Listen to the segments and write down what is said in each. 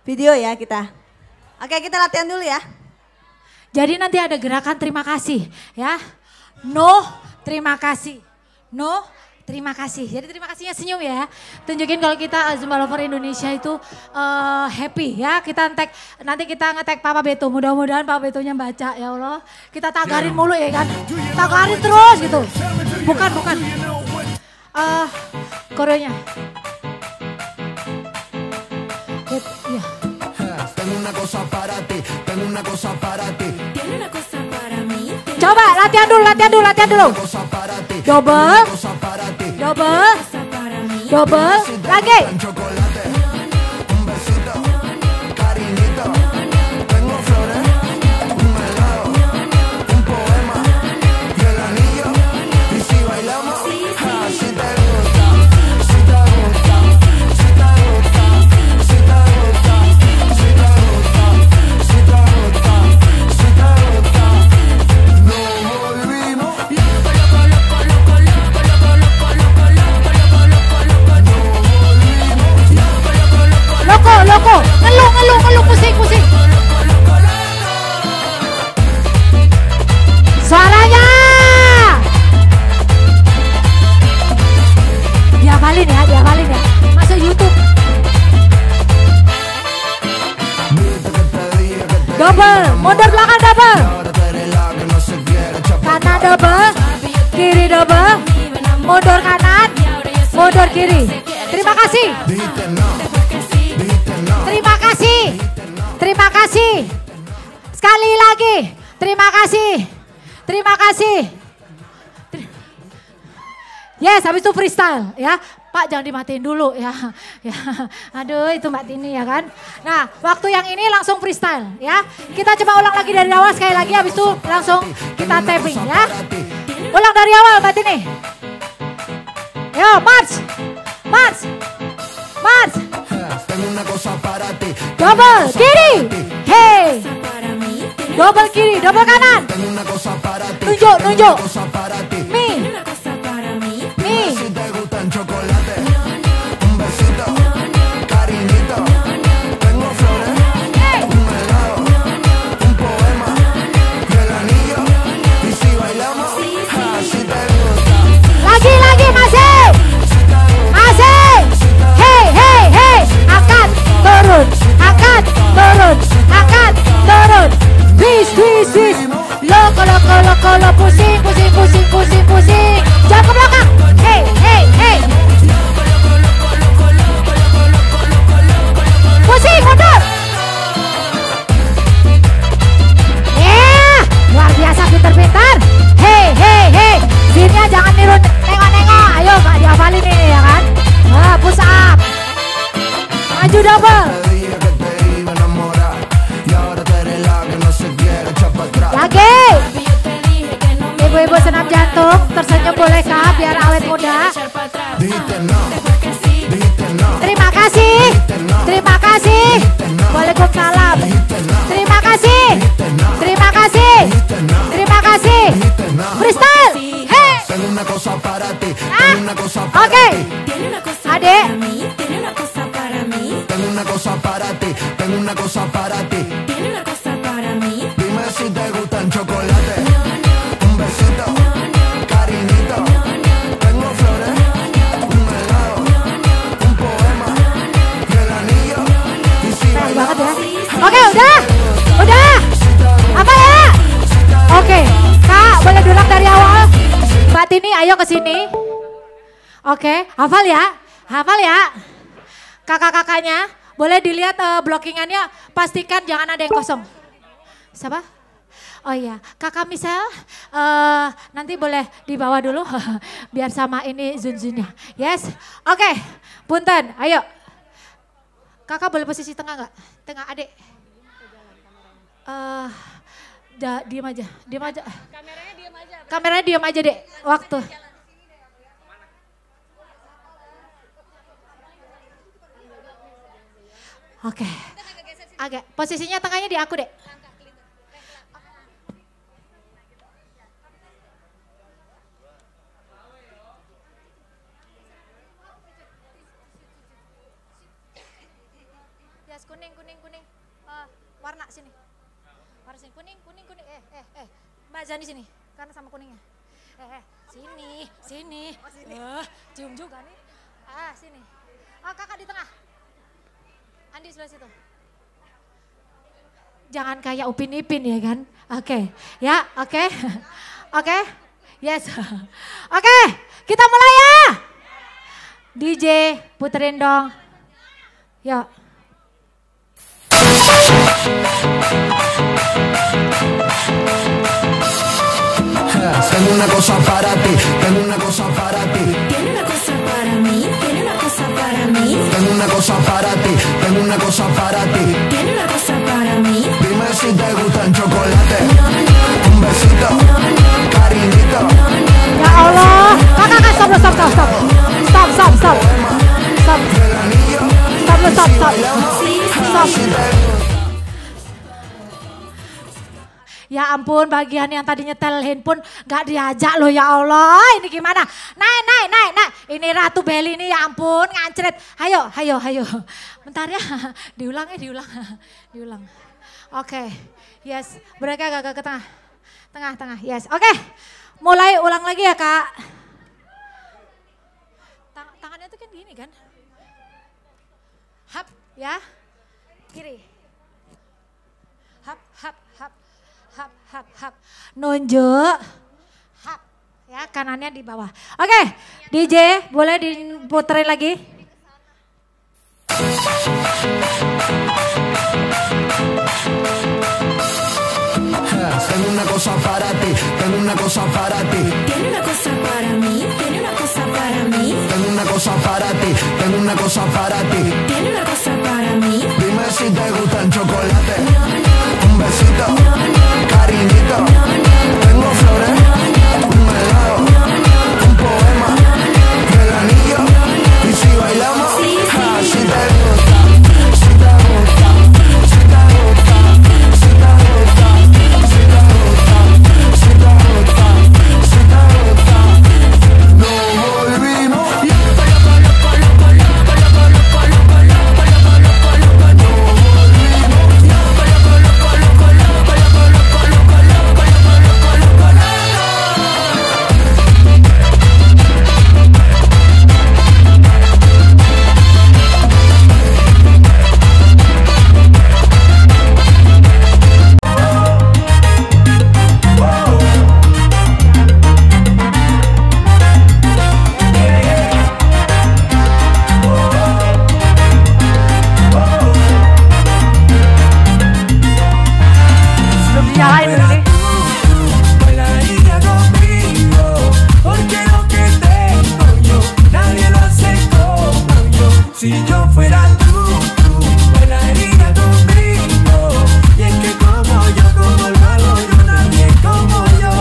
Video ya kita. Oke, kita latihan dulu ya. Jadi nanti ada gerakan terima kasih ya. No, terima kasih. No, terima kasih. Jadi terima kasihnya senyum ya. Tunjukin kalau kita Zumba Lover Indonesia itu happy ya. Kita tag, nanti kita nge-tag Papa Beto. Mudah-mudahan Papa Betonya baca ya Allah. Kita tagarin mulu ya kan. Tagarin terus gitu. Bukan. Koreonya. Ya. Coba latihan dulu. Double, lagi. Loko, ngeluh, pusing. Suaranya. Dihafalin ya. Masuk YouTube. Double, mundur belakang double. Kanan double, kiri double. Mundur kanan, mundur kiri. Terima kasih. Sekali lagi. Terima kasih. Yes, habis itu freestyle ya. Pak jangan dimatiin dulu ya. Aduh itu Mbak Tini ya kan. Nah waktu yang ini langsung freestyle ya. Kita coba ulang lagi dari awal sekali lagi. Habis itu langsung kita tapping ya. Ulang dari awal Mbak Tini. Yo march. Double kiri. Hey. Double kiri, double kanan. Nunjuk. Mi. Lagi masih. Hey. Angkat, turun. Twist. Loko, pusing. Jangan ke belakang. Hey. Pusing, mundur. Luar biasa pintar. Hey. Sini jangan niru nengok. Ayo Kak dihafalin ini ya kan. Push up. Maju double. Lagi. Ibu-ibu senam jantung, tersenyum bolehkah biar awet muda? Terima kasih. Waalaikumsalam. Terima kasih. Freestyle. Hey. Oke. Adek. Oke, udah. Apa ya? Oke, Kak, boleh duduk dari awal. Mbak Tini, ayo ke sini. Oke, hafal ya. Kakak-kakaknya, boleh dilihat blockingannya, pastikan jangan ada yang kosong. Siapa? Oh iya, Kakak Misel, nanti boleh dibawa dulu, biar sama ini zun-zunnya. Yes, oke, punten, ayo. Kakak boleh posisi tengah nggak? Tengah, adik. Diam aja. Kameranya diam aja, Dek. Waktu. Oke. Agak posisinya tengahnya di aku deh. Yes, kuning. Warna sini. Warna sini kuning. Mbak Zani sini. Karena sama kuningnya. Sini. Cium juga nih. Sini. Kakak di tengah. Andi sebelah situ. Jangan kayak Upin Ipin ya kan. Oke. Ya, oke. Oke. Yes. Oke, kita mulai ya. DJ puterin dong. Yuk. Tengo una cosa para ti, tengo una cosa para ti. Tiene una cosa para mí, tiene una cosa para mí. Tengo una cosa para ti, tengo una cosa para ti. Tiene una cosa para mí. Dime si te gustan chocolate. No, no. Un besito, No, no. cariñito. No, no. Ya Allah. Kakak, stop. Stop. Ya ampun, bagian yang tadi nyetel handphone gak diajak loh, ya Allah. Ini gimana? Naik. Ini Ratu Belly ini, ya ampun, ngancret. Hayo. Bentar ya, diulang. Oke, yes. Mereka agak ke tengah. Tengah, yes. Oke, mulai ulang lagi ya Kak. Tangannya tuh kan gini kan. Hap, ya. Kiri. Hap. Nunjuk. Hap. Ya, kanannya di bawah. Oke, DJ boleh diputerin lagi. Tengo una cosa para ti, tengo una cosa para ti. Tiene una cosa para mí, tiene una cosa para mí. Tengo una cosa para ti, tengo una cosa para ti. Tiene una cosa para mí. Dime si te gustan chocolate. No, no. Un besito, No, no. cariñito. No, no. Tengo flores, No, no. un helado, No, no. un poema, No, no. el anillo. No, no. Y si bailamos, Sí, sí. si te gusta, si te gusta, si te gusta, si te gusta, si te gusta, si te gusta, si te gusta. Nos volvimos bailaría conmigo, porque lo que tengo yo, nadie lo hace como yo. Si yo fuera tú, bailaría conmigo. Y es que como lo hago yo, nadie como yo.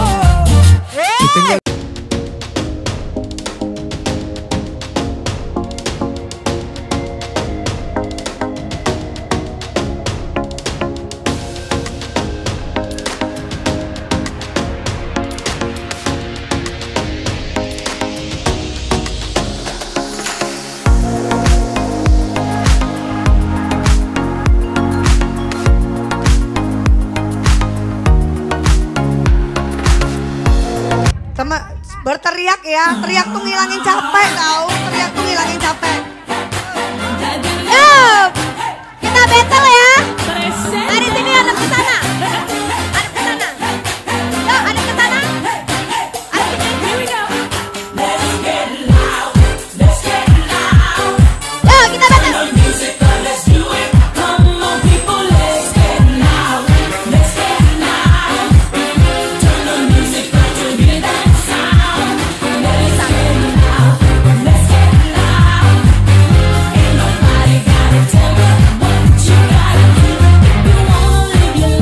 Sama berteriak ya, teriak tuh ngilangin capek tau, teriak tuh ngilangin capek. Yuk, kita battle ya. Dari sini ada ke sana. Ada ke sana. Yuk, ada ke sana. Ada ke sini. Yuk, kita battle. You wanna live your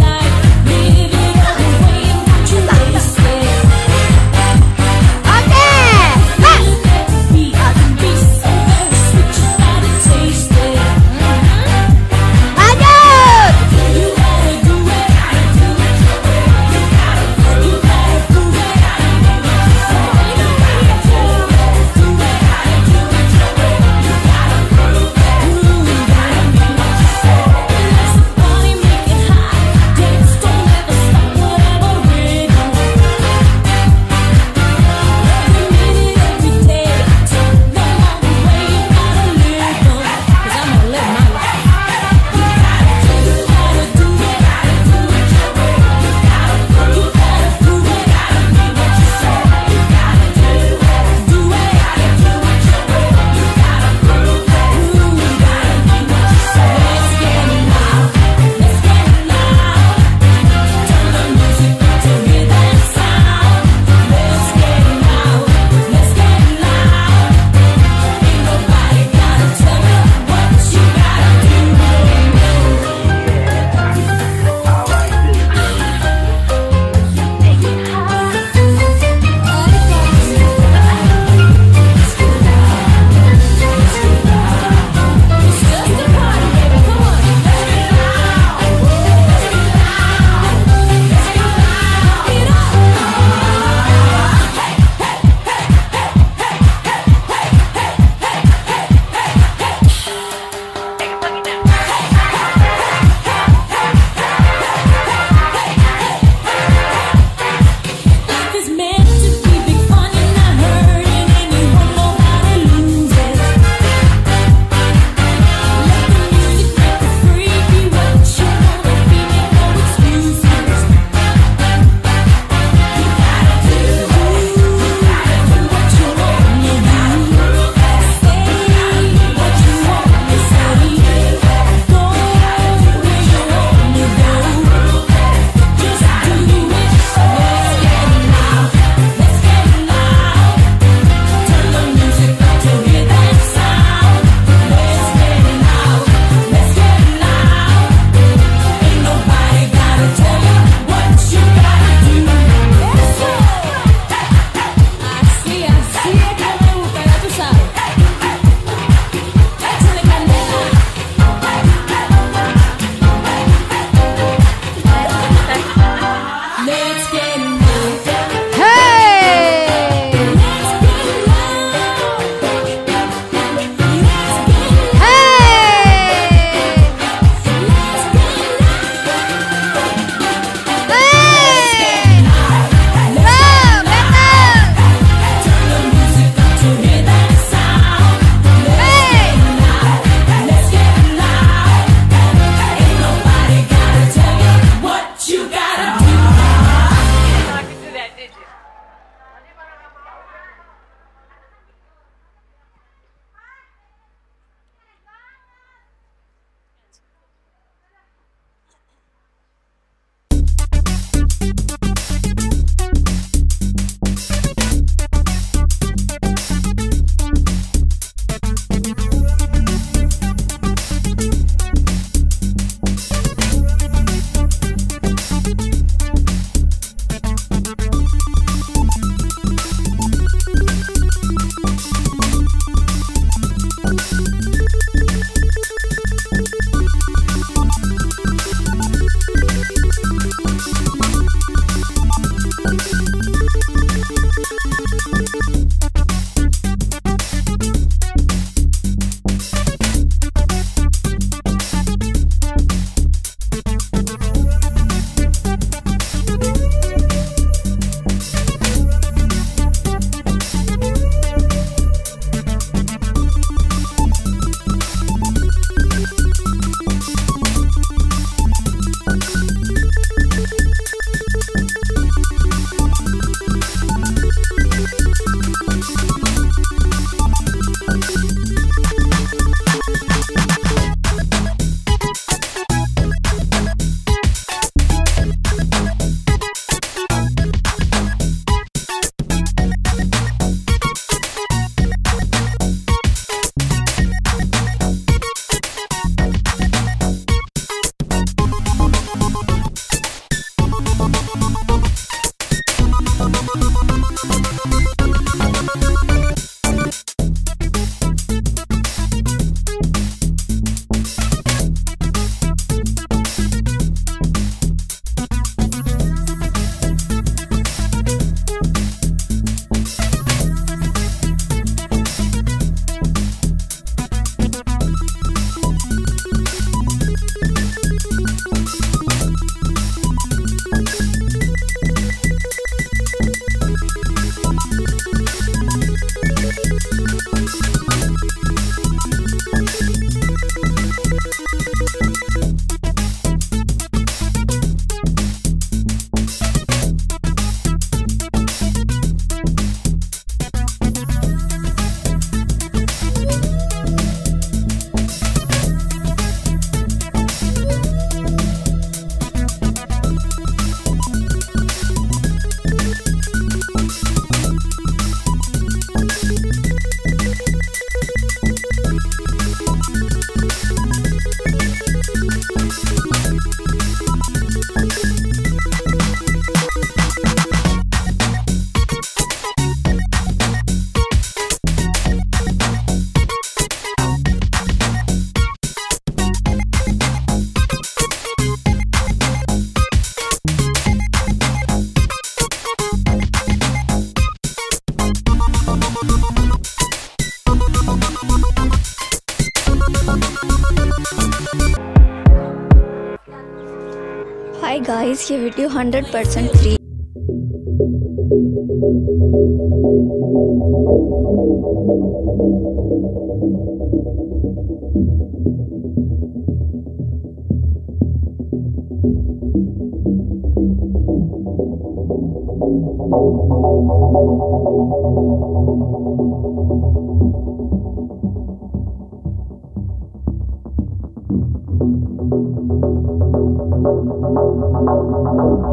guys, ये वीडियो 100% free.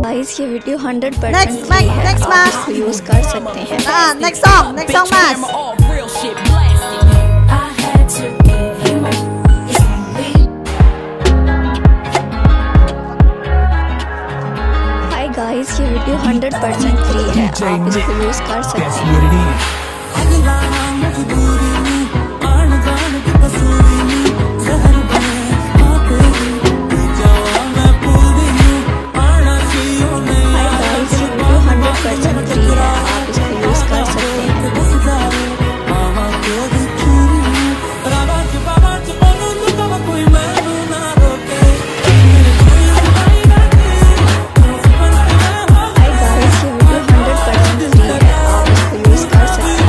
Guys, ये वीडियो 100% फ्री है, next, आप इसको यूज कर सकते हैं। Next song Mas. हाय guys, ये वीडियो 100% फ्री है, आप इसको यूज कर सकते हैं। यूज कर सकते हैं।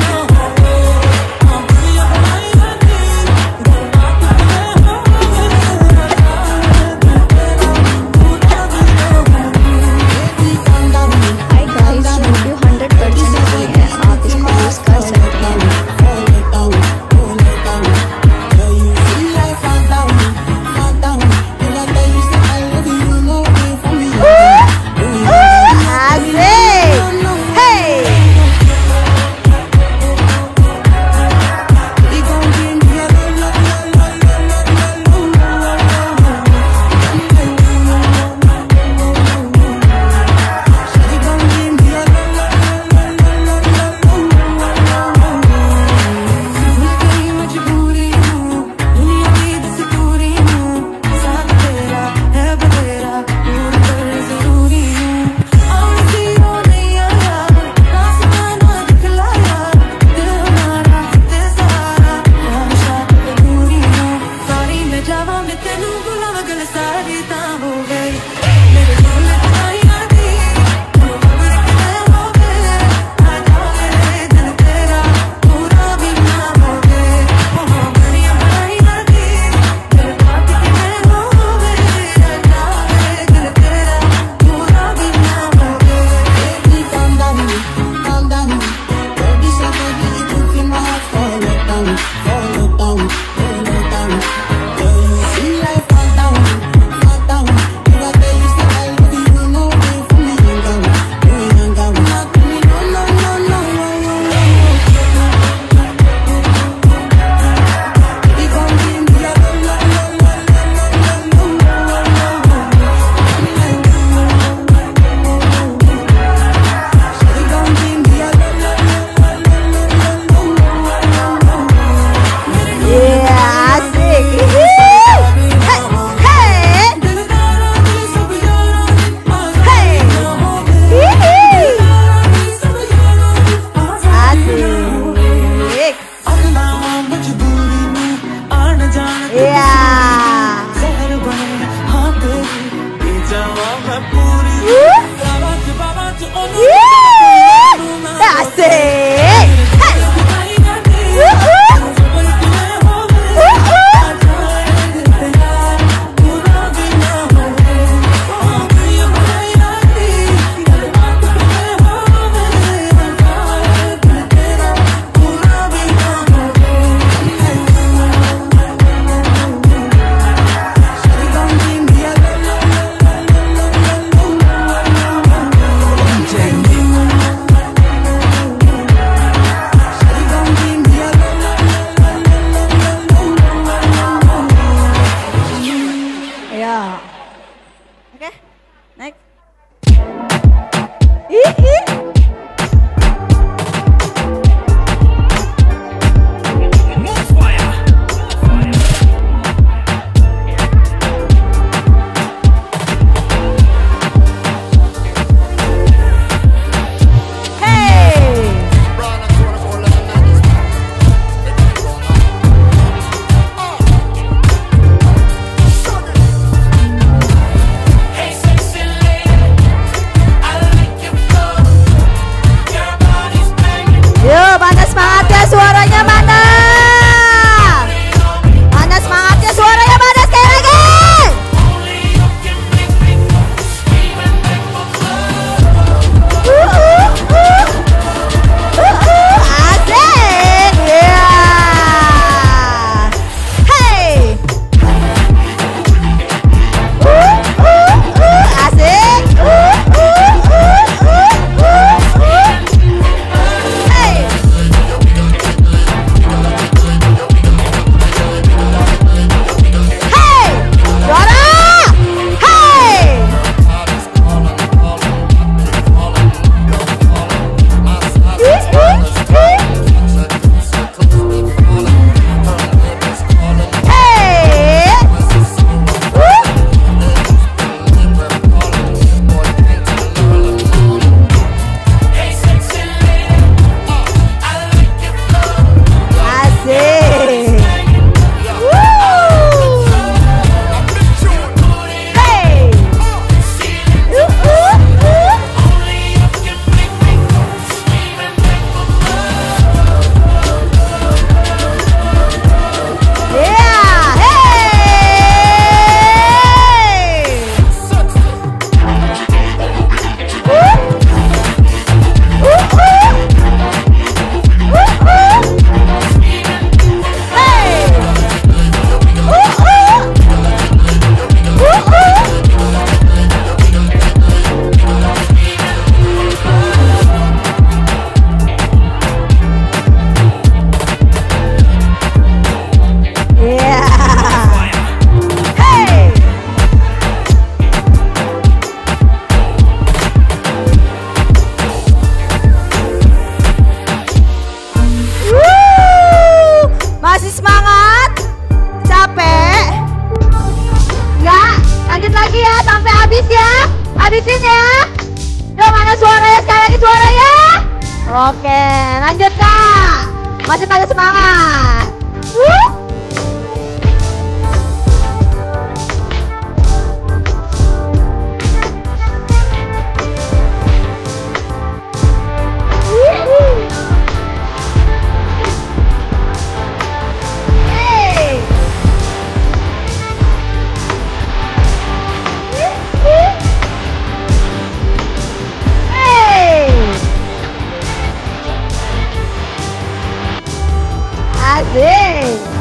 Kak. Masih pada semangat. Asik.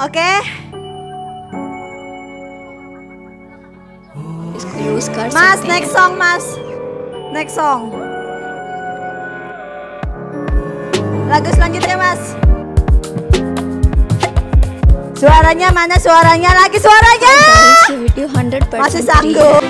Oke. इसको यूज कर Mas, सकते next हैं। song, Mas. Next song. Lagu selanjutnya, Mas. Suaranya mana suaranya? Lagi suaranya. Guys, ये वीडियो 100% Masih फ्री है। sanggup.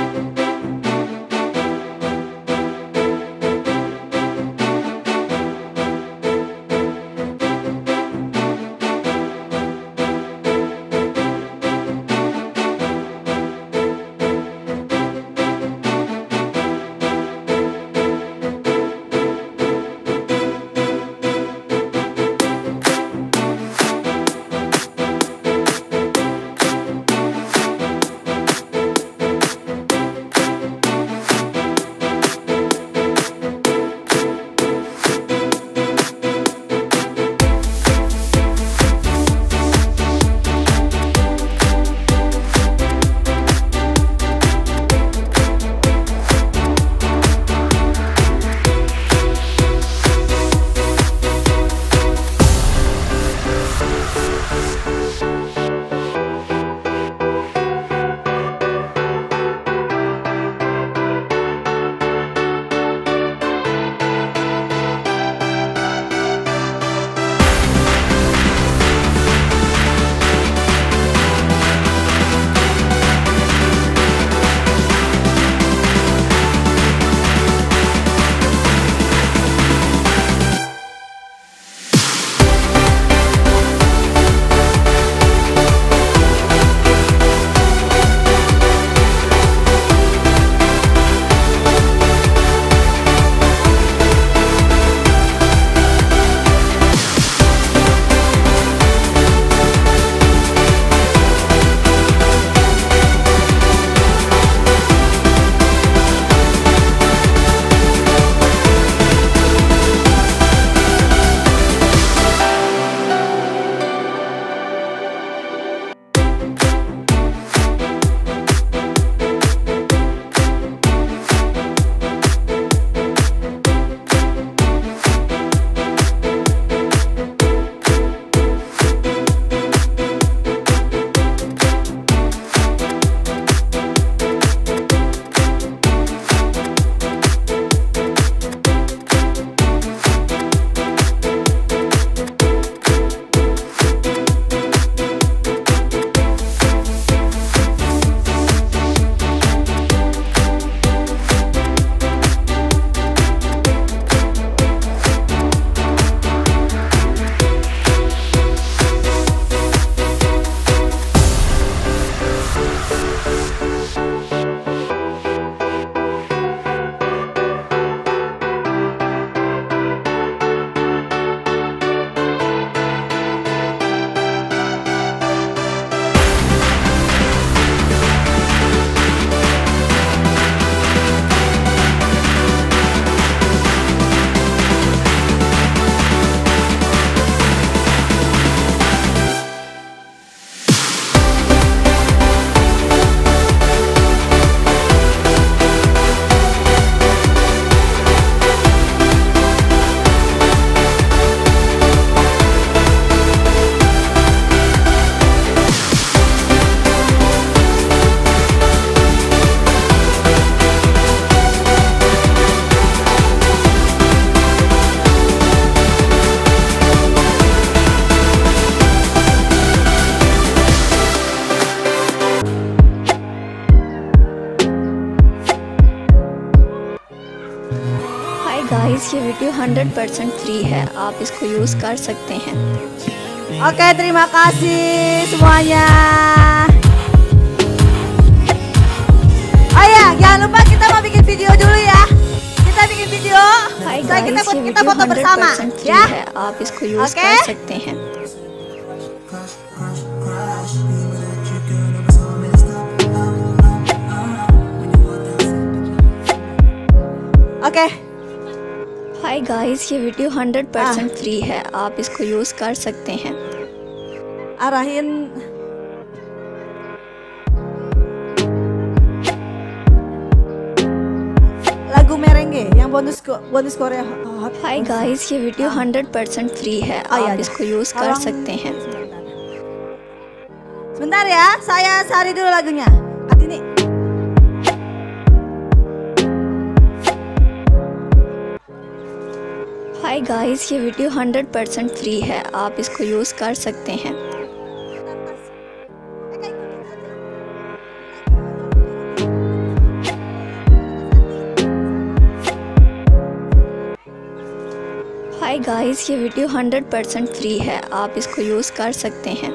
गाइस ये वीडियो 100% फ्री है, आप इसको यूज़ कर सकते हैं। Oke, terima kasih semuanya. Oh ya, jangan lupa kita mau bikin video dulu ya. Kita bikin video. हाय Saya guys ये kita video foto bersama 100% free ya. है, आप इसको यूज़ ओके? कर सकते हैं। Oke. हाय गाइस ये वीडियो 100% फ्री है, आप इसको यूज़ कर सकते हैं। Arahin lagu merengue yang bonus Korea. हाय गाइस ये वीडियो 100% फ्री है, Oh, ya, आप इसको यूज़ कर Tolong सकते हैं। sebentar. Sebentar ya, saya cari dulu lagunya. Kartini. हाय गाइस, ये वीडियो 100% फ्री है, आप इसको यूज़ कर सकते हैं। हाय गाइस, ये वीडियो 100% फ्री है, आप इसको यूज़ कर सकते हैं।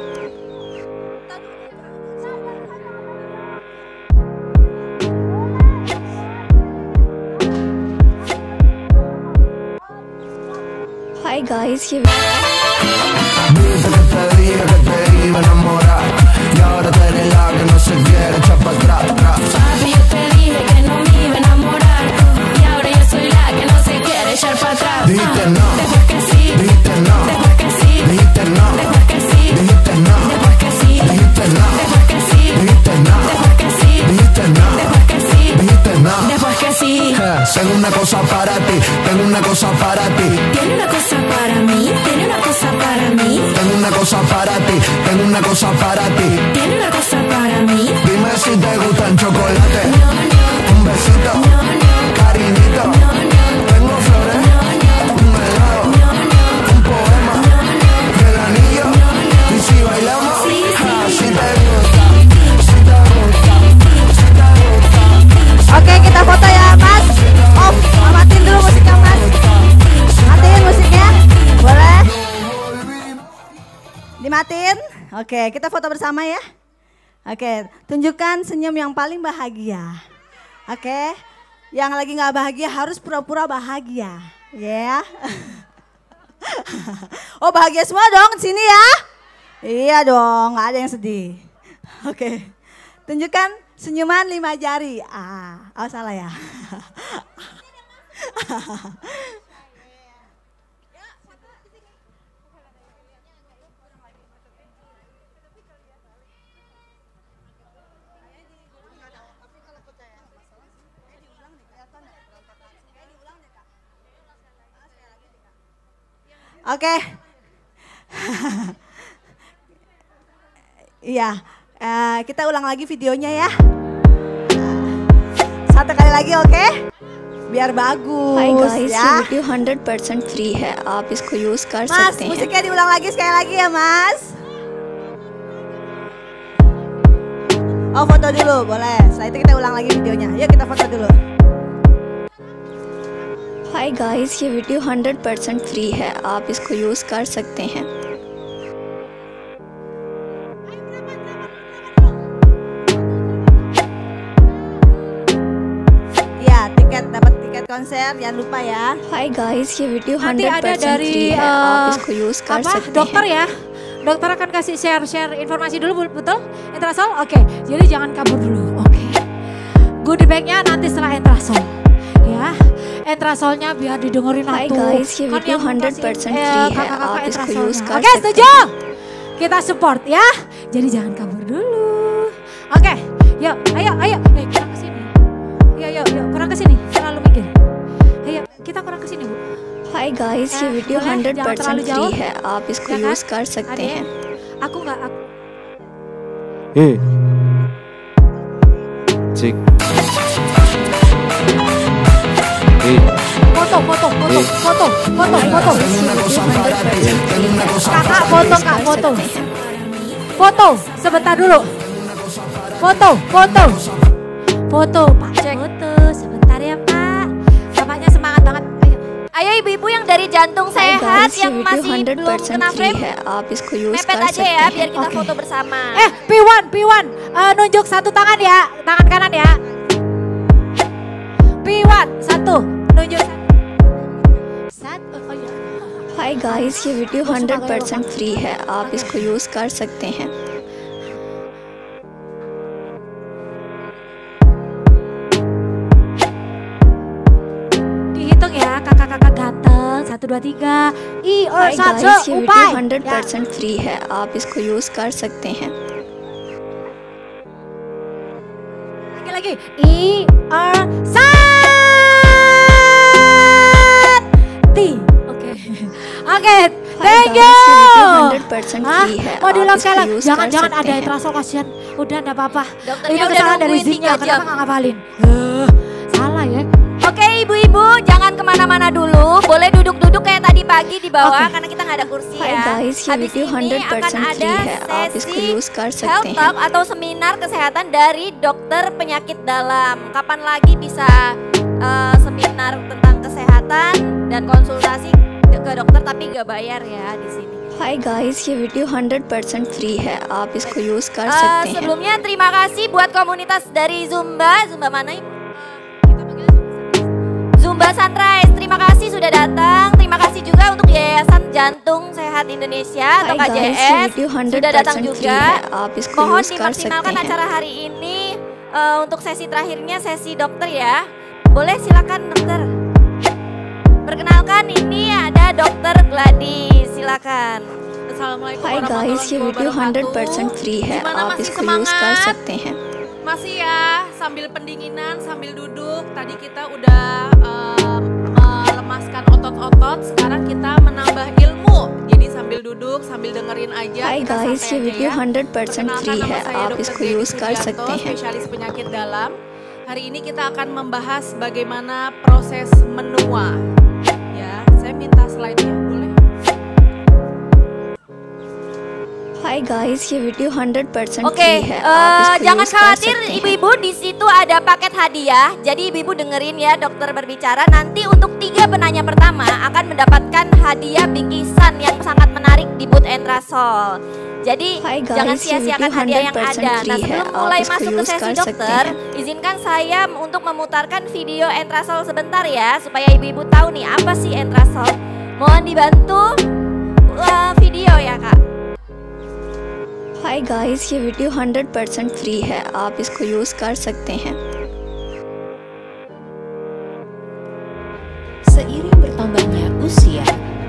हाय गाइस, ये Dice que te dije que te iba a enamorar y ahora tú eres la que no se quiere echar para atrás, atrás. Papi, yo te dije que no me iba a enamorar y ahora yo soy la que no se quiere echar para atrás. Dijiste no, Después que sí, dijiste no, después que sí, dijiste no, después que sí, dijiste no, después que sí, dijiste no, después que sí, dijiste no, después que sí, dijiste no, después que sí, dijiste no. después que sí. Tengo una cosa para ti, tengo una cosa para ti. Tiene una cosa para mí, tiene una cosa para mí, Tengo una cosa para ti, tengo una cosa para ti. tiene una cosa para mí. Dime si te gustan chocolate, No, no, un besito, no, no, cariñito. no, no, Tengo flores, no, no, un helado, no, no, un poema, no, no. y el anillo. Y si bailamos, Sí, sí. si te gusta, si te gusta, si te gusta. Oke, kita foto ya, Mas. Oh, matiin dulu musiknya, Mas. Matiin musiknya. Boleh? Dimatiin? Oke, kita foto bersama ya. Oke, tunjukkan senyum yang paling bahagia. Oke, yang lagi nggak bahagia harus pura-pura bahagia. Ya. Oh, bahagia semua dong di sini ya? Iya dong, nggak ada yang sedih. Oke, tunjukkan senyuman 5 jari. Oh salah ya. Oke. Iya, kita ulang lagi videonya ya. Satu kali lagi, oke? Biar bagus hi guys, ya. ये वीडियो 100% फ्री है, आप इसको यूज़ कर Mas, सकते हैं। musiknya diulang lagi sekali lagi ya, Mas. Oh, foto dulu, boleh. Setelah itu kita ulang lagi videonya. Yuk kita foto dulu. हाय guys, ये वीडियो 100% फ्री है, आप इसको यूज़ कर सकते हैं। Ya, dapat tiket konser, jangan lupa ya. Hi guys, ये video Nanti ada 100% dari free है, आप इसको यूज़ कर apa सकते dokter हैं। ya. Dokter akan kasih share informasi dulu, betul? Intrasol, oke. Jadi jangan kabur dulu, oke. Goodie bag-nya nanti setelah intrasol, ya. Intrasolnya biar didengerin हाय waktu. Guys, ये Kan video yang kasih, 100% फ्री है, kakak-kakak आप इसको intrasolnya. यूज़ कर Oke, सकते setuju? हैं। Kita support ya. Jadi jangan kabur dulu. Oke, yuk, ayo. Kurang ke sini. Yuk, kurang ke sini. Terlalu mikir. Ayo, kita kurang ke sini, Bu. Hi guys, ये video boleh? Jangan 100% terlalu free jauh. है, आप इसको Ya kan? Use कर सकते Adik, हैं। aku Cik. foto. Tengo una cosa para ti, tengo una cosa Kakak para ti. foto, Kak, foto. Foto, sebentar dulu. Foto. Foto, Pak cek. Foto, sebentar ya, Pak. Bapaknya semangat banget. Ayo. Ayo ibu-ibu yang dari jantung हाय sehat guys, ये yang video masih belum 100% kena free frame, है, आप इसको use mepet कर aja सकते ya biar हैं। kita Oke. foto bersama. Piwan, nunjuk satu tangan ya, tangan kanan ya. Piwan, satu, nunjuk satu. Oh iya. हाय guys, ये वीडियो 100% फ्री है, आप इसको यूज़ कर सकते हैं। Dihitung ya, kakak-kakak ganteng. 1, 2, 3. हाय Satu, गाइस, ये वीडियो upai. 100% फ्री है, आप इसको यूज़ कर सकते हैं। Lagi. Santi. Oke. Thank you. ये वीडियो 100% Hah? फ्री है Mau आप diulang इसको sekali? यूज Jangan कर jangan सकते ada हैं Entrasol kasihan. Udah enggak apa-apa. Dokternya Itu udah kesalahan dari nungguin Zinnya. 3 jam. Kenapa nggak ngapalin? Salah ya. Oke ibu-ibu jangan kemana-mana dulu. Boleh duduk-duduk kayak tadi pagi di bawah Oke. karena kita nggak ada kursi Hi ya. guys, ये Habis video ini 100% akan ada free है आप इसको sesi use कर सकते health हैं talk atau seminar kesehatan dari dokter penyakit dalam. Kapan lagi bisa seminar tentang kesehatan dan konsultasi ke dokter tapi nggak bayar ya di sini. हाय guys, ये वीडियो 100% फ्री है आप इसको यूज कर सकते हैं Sebelumnya terima kasih buat komunitas dari Zumba. Zumba mana ibu? Zumba Sunrise, terima kasih sudah datang. Terima kasih juga untuk Yayasan Jantung Sehat Indonesia atau Hi guys, ये KJS video sudah datang 100% free juga. है आप इसको Mohon use कर सकते dimaksimalkan हैं acara hari ini. Untuk sesi terakhirnya sesi dokter ya. Boleh silakan dokter. Perkenalkan ini ada Dokter Gladys, silakan. Assalamualaikum हाय guys, ये वीडियो 100% फ्री है Gimana, आप masih इसको यूज कर semangat? सकते हैं Masih ya, sambil pendinginan, sambil duduk. Tadi kita udah melemaskan otot-otot, sekarang kita menambah ilmu. Jadi sambil duduk, sambil dengerin aja. हाय kita guys, santai ये aja video ya. 100% Perkenalkan, free nama है saya आप Dr. इसको Dewi यूज कर Sugiarto, सकते हैं spesialis penyakit dalam. Hari ini kita akan membahas bagaimana proses menua. Ya, saya minta slide-nya boleh. हाय guys, ये वीडियो 100% Oke, free है आप इसको jangan यूज कर khawatir सकते हैं ibu-ibu, di situ ada paket hadiah. Jadi ibu-ibu dengerin ya dokter berbicara. Nanti untuk 3 penanya pertama akan mendapatkan hadiah bingkisan yang sangat menarik di booth Entrasol. Jadi Hai guys, jangan ये sia-siakan video hadiah yang 100% ada. Nah free है sebelum आप mulai इसको masuk ke use sesi कर सकते dokter, हैं izinkan saya untuk memutarkan video Entrasol sebentar ya, supaya ibu-ibu tahu nih apa sih Entrasol. Mohon dibantu video ya kak. हाय guys, ये वीडियो 100% फ्री है आप इसको यूज कर सकते हैं Seiring bertambahnya usia,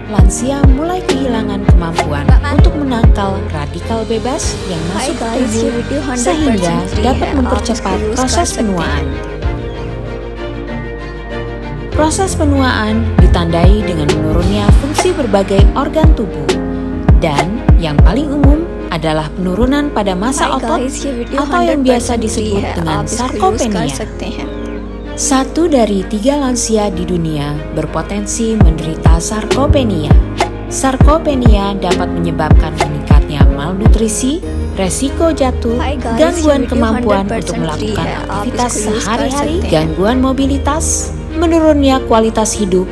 lansia mulai kehilangan kemampuan untuk menangkal radikal bebas yang हाय masuk ke guys, ये tubuh video 100% sehingga free dapat है आप mempercepat इसको यूज कर proses सकते penuaan. हैं Proses penuaan ditandai dengan menurunnya fungsi berbagai organ tubuh dan yang paling umum adalah penurunan pada massa हाय otot guys, ये video atau yang biasa 100% free disebut है dengan आप इसको यूज कर sarkopenia. सकते हैं 1 dari 3 lansia di dunia berpotensi menderita sarkopenia. Sarkopenia dapat menyebabkan meningkatnya malnutrisi, resiko jatuh, Hai guys, gangguan ये video kemampuan 100% untuk free melakukan है, आप aktivitas इसको यूज कर sehari-hari, सकते हैं। gangguan mobilitas, menurunnya kualitas hidup,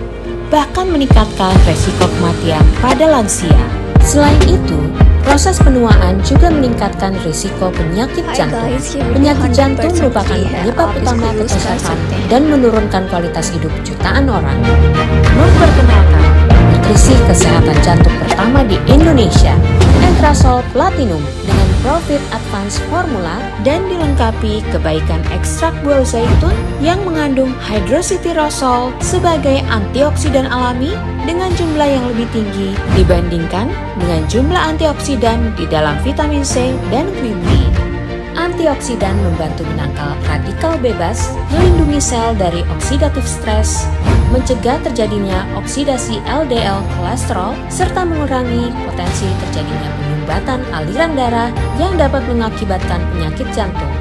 bahkan meningkatkan resiko kematian pada lansia. Selain itu, proses penuaan juga meningkatkan risiko penyakit Hai jantung. guys, ये video Penyakit jantung 100% merupakan free है penyebab आप utama इसको यूज कर ketersesatan सकते हैं dan menurunkan kualitas hidup jutaan orang. Memperkenalkan nutrisi kesehatan jantung pertama di Indonesia, Entrasol Platinum dengan Profit Advance Formula dan dilengkapi kebaikan ekstrak buah zaitun yang mengandung hydroxytyrosol sebagai antioksidan alami dengan jumlah yang lebih tinggi dibandingkan dengan jumlah antioksidan di dalam vitamin C dan green tea. Antioksidan membantu menangkal radikal bebas, melindungi sel dari oksidatif stres, mencegah terjadinya oksidasi LDL kolesterol, serta mengurangi potensi terjadinya penyumbatan aliran darah yang dapat mengakibatkan penyakit jantung.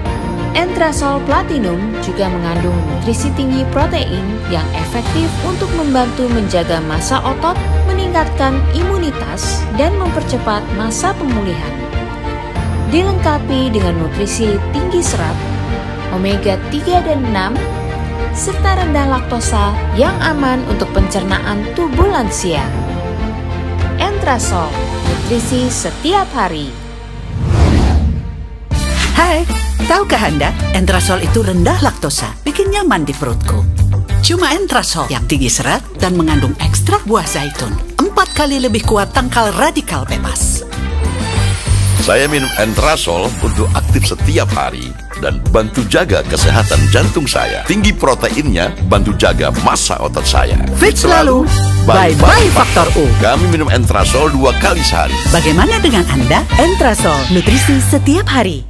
Entrasol Platinum juga mengandung nutrisi tinggi protein yang efektif untuk membantu menjaga massa otot, meningkatkan imunitas, dan mempercepat masa pemulihan. Dilengkapi dengan nutrisi tinggi serat, omega 3 dan 6, serta rendah laktosa yang aman untuk pencernaan tubuh lansia. Entrasol, nutrisi setiap hari. Hai, tahukah Anda, Entrasol itu rendah laktosa, bikin nyaman di perutku. Cuma Entrasol yang tinggi serat dan mengandung ekstrak buah zaitun, 4 kali lebih kuat tangkal radikal bebas. Saya minum Entrasol untuk aktif setiap hari dan bantu jaga kesehatan jantung saya. Tinggi proteinnya bantu jaga massa otot saya. Fit selalu, bye-bye faktor U. Kami minum Entrasol 2 kali sehari. Bagaimana dengan Anda? Entrasol, nutrisi setiap hari.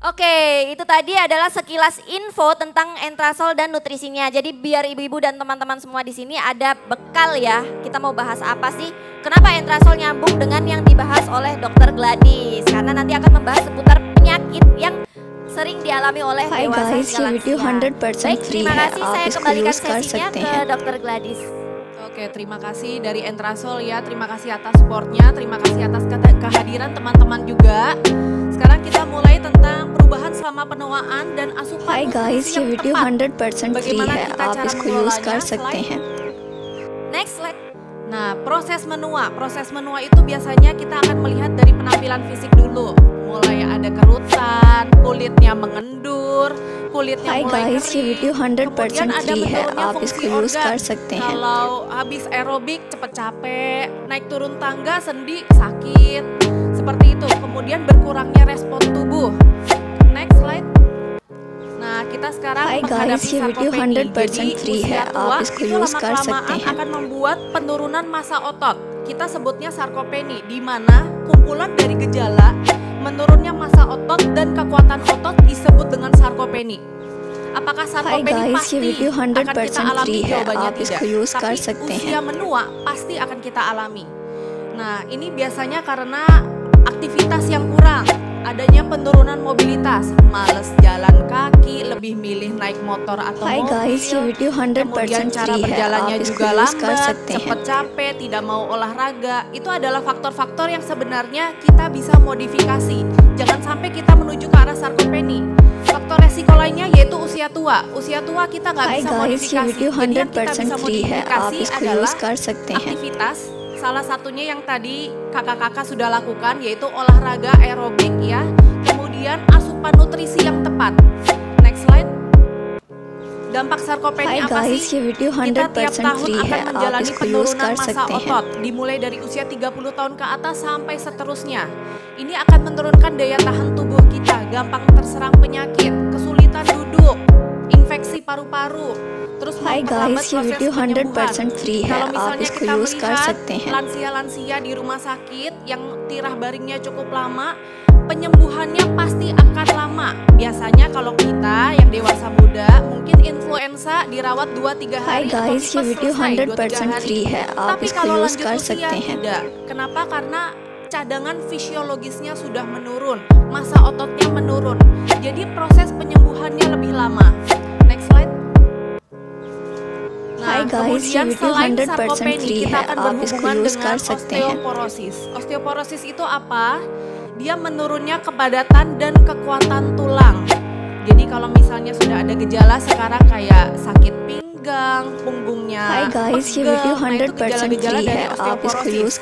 Oke, itu tadi adalah sekilas info tentang Entrasol dan nutrisinya. Jadi biar ibu-ibu dan teman-teman semua di sini ada bekal ya. Kita mau bahas apa sih? Kenapa Entrasol nyambung dengan yang dibahas oleh Dr. Gladys? Karena nanti akan membahas seputar penyakit yang sering dialami oleh dewasa hingga lansia. Baik, terima kasih. Saya kembalikan sesinya ke Dr. Gladys. Oke, terima kasih dari Entrasol ya. Terima kasih atas supportnya, terima kasih atas kehadiran teman-teman juga. Sekarang kita mulai tentang perubahan selama penuaan dan asupan nutrisi yang tepat. Bagaimana kita cara mengelolanya? Slide. Next slide. Nah, proses menua itu biasanya kita akan melihat dari penampilan fisik dulu. Mulai ada kerutan, kulitnya mengendur, kulitnya mulai kering, kemudian ada menurunnya fungsi organ. Kalau habis aerobik cepet capek, naik turun tangga sendi sakit, seperti itu. Kemudian berkurangnya respon tubuh. Next slide. Nah, kita sekarang menghadapi sarkopeni. Jadi usia tua itu lama-kelamaan akan membuat penurunan massa otot. Kita sebutnya sarkopeni, di mana kumpulan dari gejala menurunnya massa otot dan kekuatan otot disebut dengan sarkopeni. Apakah sarkopeni pasti akan kita alami? Jawabannya tidak. Tapi usia menua pasti akan kita alami. Nah, ini biasanya karena aktivitas yang kurang, adanya penurunan mobilitas, males jalan kaki, lebih milih naik motor atau mobil, kemudian cara berjalannya juga lambat, cepat capek, tidak mau olahraga. Itu adalah faktor-faktor yang sebenarnya kita bisa modifikasi. Jangan sampai kita menuju ke arah sarkopeni. Faktor resiko lainnya yaitu usia tua. Usia tua kita nggak bisa modifikasi. Jadi yang kita bisa modifikasi adalah aktivitas. Salah satunya yang tadi kakak-kakak sudah lakukan yaitu olahraga aerobik ya. Kemudian asupan nutrisi yang tepat. Next slide. Dampak sarkopeni apa sih? Kita tiap tahun akan menjalani penurunan massa otot dimulai dari usia 30 tahun ke atas sampai seterusnya. Ini akan menurunkan daya tahan tubuh kita, gampang terserang penyakit, kesulitan duduk, infeksi paru-paru, terus memperlambat proses penyembuhan. Kalau misalnya kita melihat lansia-lansia di rumah sakit yang tirah baringnya cukup lama, penyembuhannya pasti akan lama. Biasanya kalau kita yang dewasa muda, mungkin influenza dirawat 2-3 hari atau tipes selesai 2-3 hari. Tapi kalau lanjut usia tidak. Kenapa? Karena cadangan fisiologisnya sudah menurun, massa ototnya menurun. Jadi proses penyembuhannya lebih lama. Next slide. Nah, kemudian selain sarkopeni, kita akan berhubungan dengan osteoporosis. Osteoporosis itu apa? Dia menurunnya kepadatan dan kekuatan tulang. Jadi kalau misalnya sudah ada gejala sekarang kayak sakit pinggang, punggungnya pegel, nah itu gejala-gejala dari osteoporosis.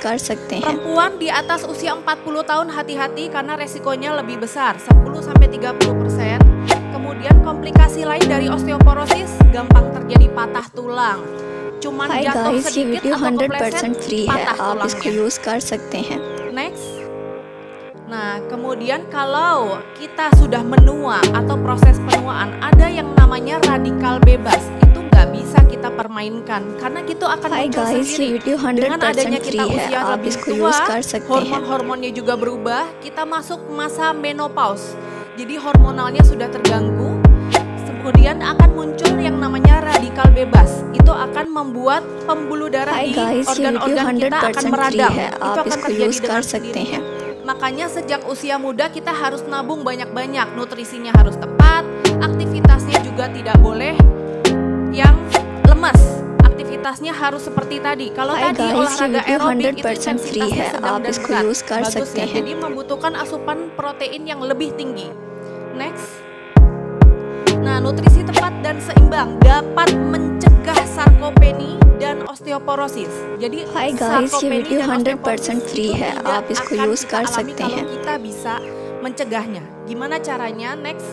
Perempuan di atas usia 40 tahun hati-hati karena resikonya lebih besar, 10-30%. Kemudian komplikasi lain dari osteoporosis, gampang terjadi patah tulang. Cuman jatuh sedikit atau kepleset, patah tulangnya. Next. Nah, kemudian kalau kita sudah menua atau proses penuaan, ada yang namanya radikal bebas. Itu nggak bisa kita permainkan karena itu akan muncul sendiri. Dengan adanya kita usia lebih tua, hormon-hormonnya juga berubah, kita masuk masa menopause. Jadi hormonalnya sudah terganggu, kemudian akan muncul yang namanya radikal bebas. Itu akan membuat pembuluh darah di organ-organ kita akan meradang. Itu akan terjadi dengan sendirinya. Makanya sejak usia muda kita harus nabung banyak-banyak, nutrisinya harus tepat, aktivitasnya juga tidak boleh yang lemas. Aktivitasnya harus seperti tadi. Kalau tadi olahraga aerobik itu intensitasnya sedang dan berat, bagus ya. Jadi membutuhkan asupan protein yang lebih tinggi. Next. Nah, nutrisi tepat dan seimbang dapat mencegah sarkopeni dan osteoporosis. Jadi sarkopeni dan osteoporosis tidak akan kita alami kalau kita bisa mencegahnya. Gimana caranya? Next.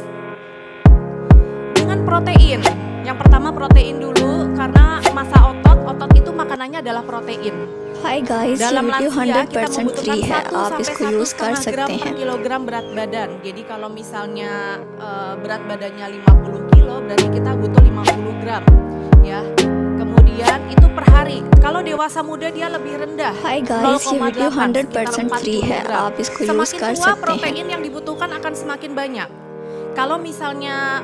Dengan protein. Yang pertama protein dulu karena massa otot itu makanannya adalah protein. Dalam lansia kita membutuhkan 1-1,5 gram per kilogram berat badan. Jadi kalau misalnya berat badannya 50 kilo berarti kita butuh 50 gram ya. Kemudian itu per hari. Kalau dewasa muda dia lebih rendah, 0,8 sekitar 40 gram. Semakin tua protein yang dibutuhkan akan semakin banyak. Kalau misalnya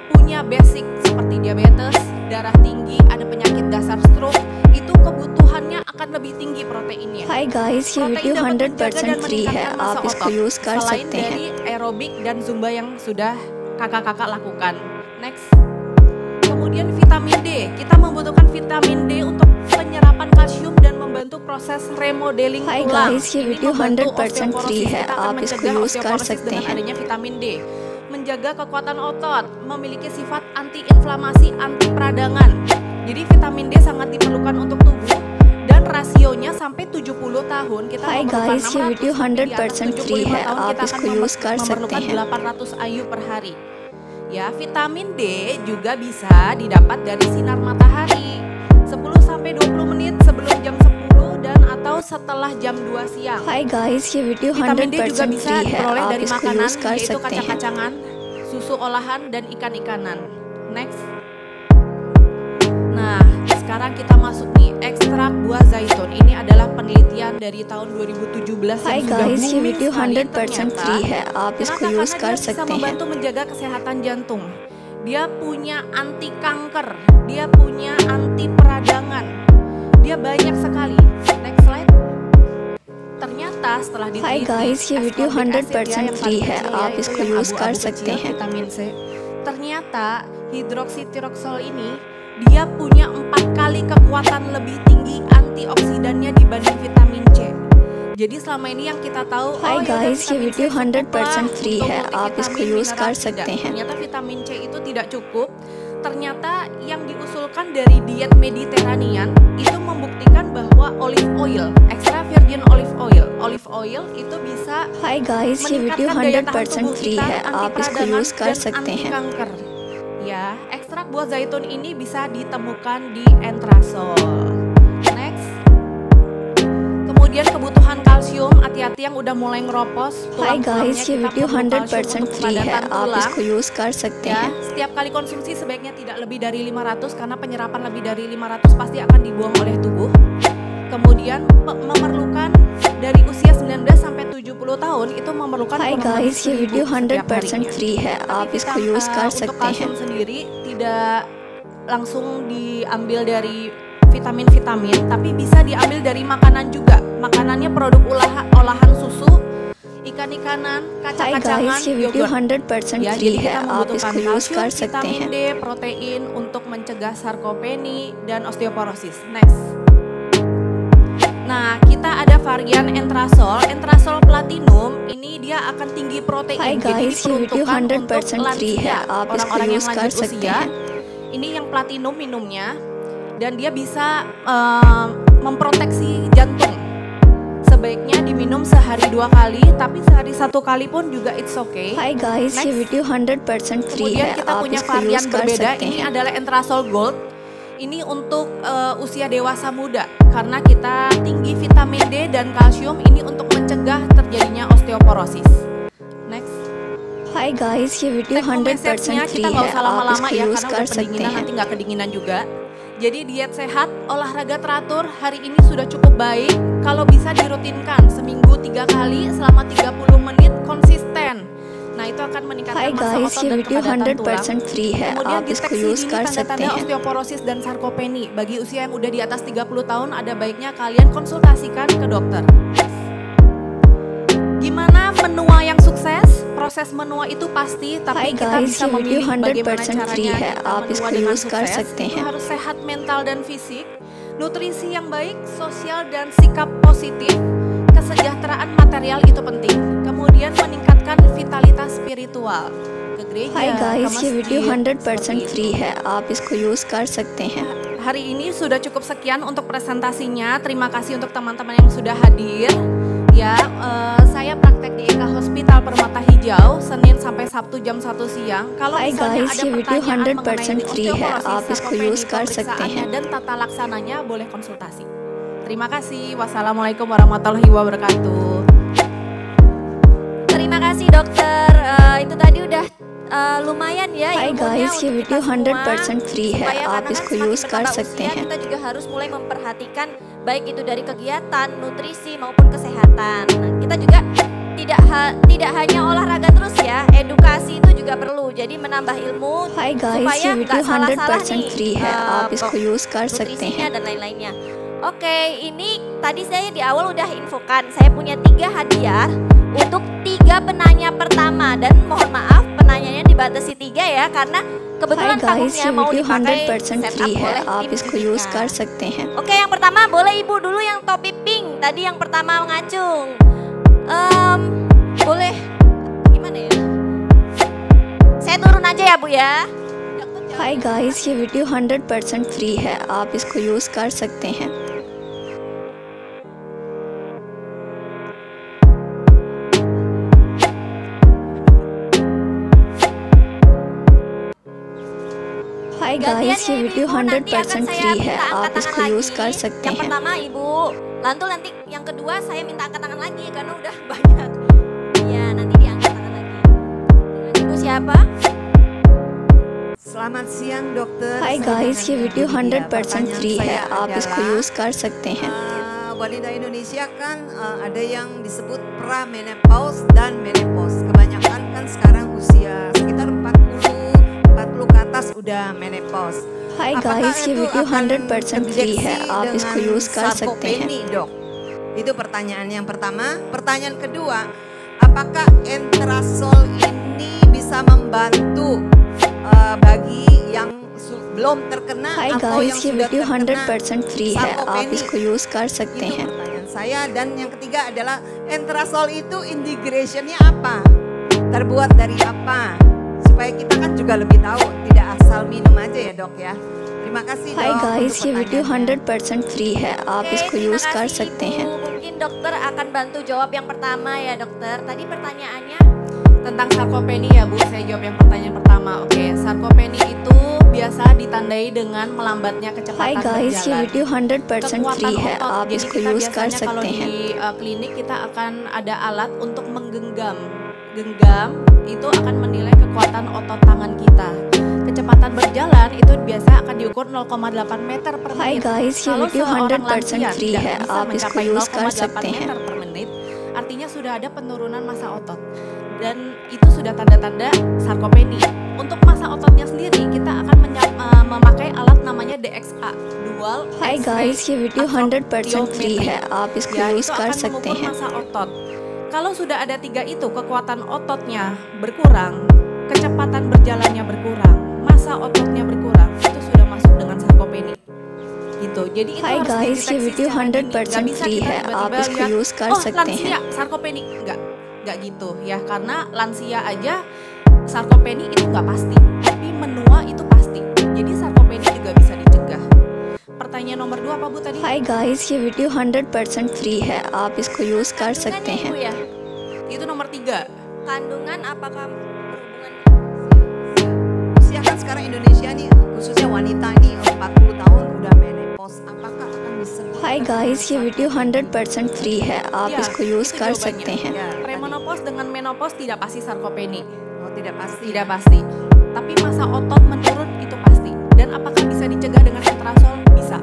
punya basic seperti diabetes, darah tinggi, ada penyakit dasar stroke, itu kebutuhannya akan lebih tinggi proteinnya. Hi guys, ये वीडियो 100% फ्री है, आप इसको यूज कर selain सकते हैं। dari aerobik dan zumba yang sudah kakak-kakak lakukan. Next. Kemudian vitamin D, kita membutuhkan vitamin D untuk penyerapan kalsium dan membantu proses remodeling Hi tulang. guys, ये वीडियो 100% फ्री है, आप इसको यूज कर सकते dengan हैं। adanya vitamin D. Menjaga kekuatan otot, memiliki sifat anti-inflamasi, anti peradangan. Jadi vitamin D sangat diperlukan untuk tubuh dan rasionya sampai 70 tahun kita Hi memerlukan guys, ये 600, video di atas 100% फ्री 75 है, tahun आप kita इसको akan यूज कर सकते memerlukan हैं। 800 IU per hari. Ya, vitamin D juga bisa didapat dari sinar matahari 10-20 menit sebelum jam 10 dan atau setelah jam 2 siang. Hi guys, ये video Vitamin D juga 100% bisa free है, diperoleh आप dari इसको makanan यूज कर yaitu सकते हैं। kacang-kacangan, susu olahan dan ikan-ikanan. Next. Nah, sekarang kita masuk nih ekstrak buah zaitun. Ini adalah penelitian dari tahun 2017 Hi yang sudah guys, ये booming video sekali 100% फ्री है, आप इसको Kenapa? यूज Karena कर dia bisa सकते हैं। membantu menjaga kesehatan jantung. Dia punya anti kanker, dia punya anti peradangan. Dia banyak sekali. Next slide. Ternyata setelah Hi diteliti, guys, ये video ascorbic acid 100% yang free paling है, kecil, आप yaitu इसको yang use कर abu-abu सकते kecil, हैं। vitamin C. Ternyata hidroksitiroksol ini dia punya 4 kali kekuatan lebih tinggi antioksidannya dibanding vitamin C. Jadi selama ini yang kita tahu, Hi yaudah guys, ये vitamin C video cukup lah 100% free untuk है, आप इसको multivitamin, use कर mineral. सकते Tidak. हैं। Ternyata vitamin C itu tidak cukup. Ternyata yang diusulkan dari diet Mediterranean itu membuktikan bahwa olive oil, extra virgin olive oil itu bisa Hi guys, ये video meningkatkan daya tahan 100% tubuh free kita, है, anti आप इसको peradangan use कर dan सकते anti हैं। kanker. Ya, ekstrak buah zaitun ini bisa ditemukan di Entrasol. Next. Kemudian kebutuhan kalsium, hati-hati yang udah mulai ngeropos Hi tulang-tulangnya, guys, ये kita video perlu kalsium 100% untuk free है, kepadatan आप tulang. इसको यूज कर सकते Ya, हैं। setiap kali konsumsi sebaiknya tidak lebih dari 500 karena penyerapan lebih dari 500 pasti akan dibuang oleh tubuh. Kemudian memerlukan dari usia 19 sampai 70 tahun itu memerlukan Hi kurang lebih guys, ये 1000 video setiap 100% harinya. Free है, आप Tapi इसको यूज कर untuk सकते kalsium हैं। sendiri tidak langsung diambil dari vitamin-vitamin, tapi bisa diambil dari makanan juga. Makanannya produk olahan susu, ikan-ikanan, Hi kacang-kacangan, guys, ये video yogurt. 100% Ya, free jadi है, kita आप membutuhkan इसको यूज kalsium, कर सकते vitamin हैं। D, protein untuk mencegah sarkopeni dan osteoporosis. Next. Nah, kita ada varian Entrasol Platinum. Ini dia akan tinggi protein. Hi guys, jadi ये video diperuntukkan untuk 100% फ्री है, lansia, आप इसको orang-orang yang यूज कर lanjut सकते usia. हैं। Ini yang platinum minumnya dan dia bisa memproteksi jantung. Sebaiknya diminum sehari 2 kali, tapi sehari 1 kali pun juga it's okay. Hi guys, ये Next. Video 100% free Kemudian है, kita आप punya इसको varian यूज कर berbeda. सकते Ini हैं। adalah Entrasol Gold. Ini untuk usia dewasa muda karena kita tinggi vitamin D dan kalsium. Ini untuk mencegah terjadinya osteoporosis. Next. Hi guys, ये video Take home 100% message-nya free kita nggak है, usah आप lama-lama इसको ya use karena कर udah सकते pendinginan हैं। nanti nggak kedinginan juga. Jadi diet sehat, olahraga teratur hari ini sudah cukup baik. Kalau bisa dirutinkan seminggu 3 kali selama 30 menit konsisten. Nah itu akan meningkatkan Hi massa guys, otot ये dan video kepadatan tulang. 100% फ्री है, Kemudian आप इसको deteksi use dini कर सकते tanda-tanda हैं। osteoporosis dan sarkopeni. Bagi usia yang udah di atas 30 tahun ada baiknya kalian konsultasikan ke dokter. Gimana menua yang sukses? Proses menua itu pasti, tapi Hi kita guys, bisa ये video memilih bagaimana 100% free caranya है, kita आप menua इसको dengan use कर sukses. सकते Itu हैं। harus sehat mental dan fisik, nutrisi yang baik, sosial dan sikap positif, kesejahteraan material itu penting. Kemudian meningkatkan vitalitas spiritual. Ke gereja, Hi guys, ke ये video masjid, 100% seperti free itu. है, आप इसको यूज कर सकते हैं। Hari ini sudah cukup sekian untuk presentasinya. Terima kasih untuk teman-teman yang sudah hadir. Ya, saya praktek di Eka Hospital Permata Hijau Senin sampai Sabtu jam 1 siang. Kalau Hi misalnya guys, ada ये video pertanyaan 100% mengenai free है, osteoporosis, आप इसको sarkopeni, use कर सकते pemeriksaannya हैं। dan tata laksananya boleh konsultasi. Terima kasih. Wassalamualaikum warahmatullahi wabarakatuh. Terima kasih dokter. Itu tadi udah lumayan ya Hi ilmunya guys, ये untuk video kita semua. 100% फ्री है, Supaya आप karena इसको kan यूज semakin कर bertambah सकते usia, हैं। kita juga harus mulai memperhatikan baik itu dari kegiatan, nutrisi maupun kesehatan. Nah, kita juga tidak hanya olahraga terus ya, edukasi itu juga perlu. Jadi menambah ilmu Hi guys, supaya ये nggak video salah-salah 100% nih free है, आप इसको यूज कर सकते nutrisinya हैं। dan lain-lainnya. Oke, ini tadi saya di awal udah infokan, saya punya 3 hadiah untuk 3 penanya pertama, dan mohon maaf penanyanya dibatasi 3 ya, karena Hi kebetulan guys, takutnya ये mau video dipakai 100% setup free है, oleh आप tim इसको use fisika. कर सकते हैं। Oke, yang pertama boleh ibu dulu yang topi pink. Tadi yang pertama mengacung. Boleh gimana ya? Saya turun aja ya Bu ya. Hi guys, ये वीडियो 100% फ्री है, आप इसको यूज कर सकते हैं। हाय गाइस, ये वीडियो 100% फ्री है, आप इसको यूज कर सकते Yang हैं। pertama Ibu, nanti yang kedua saya minta angkat tangan lagi karena udah banyak. Iya, nanti diangkat tangan lagi. Dengan Ibu siapa? Selamat siang dokter. हाय गाइस, ये वीडियो 100% फ्री है, आप इसको यूज कर सकते हैं। Wanita Indonesia kan ada yang disebut pramenopause dan menopause. Kebanyakan kan sekarang usia sekitar 40 ke atas udah menopause. हाय guys, ये वीडियो 100% फ्री है, आप इसको यूज कर सकते हैं। Dok, itu pertanyaan yang pertama. Pertanyaan kedua, apakah Entrasol ini bisa membantu bagi yang belum terkena हाय atau yang guys, ये sudah video terkena 100% फ्री है, आप sarkopeni? इसको यूज कर सकते Itu हैं। pertanyaan saya. Dan yang ketiga adalah Entrasol itu integrationnya apa? Terbuat dari apa? Supaya kita kan juga lebih tahu, tidak asal minum aja ya dok ya. Terima kasih dok. Hi guys, untuk ये video pertanyaannya. 100% फ्री है, आप Oke, इसको terima use कर kasih, सकते Ibu. हैं। Mungkin dokter akan bantu jawab yang pertama ya dokter. Tadi pertanyaannya Tentang sarkopeni ya Bu, saya jawab yang pertanyaan pertama. Oke, sarkopeni itu biasa ditandai dengan melambatnya हाय kecepatan guys, ये berjalan. Video 100% Kekuatan free है, otot. आप Jadi इसको kita use कर biasanya kalau सकते हैं। di klinik kita akan ada alat untuk menggenggam. Genggam itu akan menilai kekuatan otot tangan kita. Kecepatan berjalan itu biasa akan diukur 0,8 meter per हाय menit. Guys, ये Kalau video seorang 100% lansia free tidak है, bisa आप इसको mencapai use कर 0,8 सकते हैं। meter per menit, artinya sudah ada penurunan massa otot. Dan itu sudah tanda-tanda sarkopeni. Untuk massa ototnya sendiri kita akan memakai alat namanya DXA, dual हाय guys, ये वीडियो 100% फ्री है, आप इसको ya, यूज itu कर akan सकते mengukur हैं। massa otot. Kalau sudah ada 3 itu, kekuatan ototnya berkurang, kecepatan berjalannya berkurang, massa ototnya berkurang, itu sudah masuk dengan sarkopeni. Gitu. Jadi itu हाय harus guys, ये dideteksi video secara dini. Nggak 100% bisa free kita है, tiba-tiba आप इसको lihat, use कर oh सकते lansia हैं। sarkopeni, nggak gitu ya, karena lansia aja sarkopeni itu nggak pasti, tapi menua itu pasti. Jadi sarkopeni juga bisa dicegah. Pertanyaan nomor 2 apa Bu tadi? हाय guys, ये वीडियो 100% फ्री है, आप इसको यूज कर सकते kandungannya हैं। Ibu ya. Itu nomor 3. Kandungan apakah berhubungan? Usia kan sekarang Indonesia nih, khususnya wanita nih 40 tahun udah menopause. Apakah akan disebut? हाय guys, ये वीडियो 100% फ्री है, आप Ya, इसको यूज itu कर jawabannya. सकते हैं। Ya, Premenopause dengan menopause tidak pasti sarkopeni. oh, tidak pasti. Tidak pasti. Tapi massa otot menurun itu pasti. Dan apakah bisa dicegah dengan Entrasol? Bisa.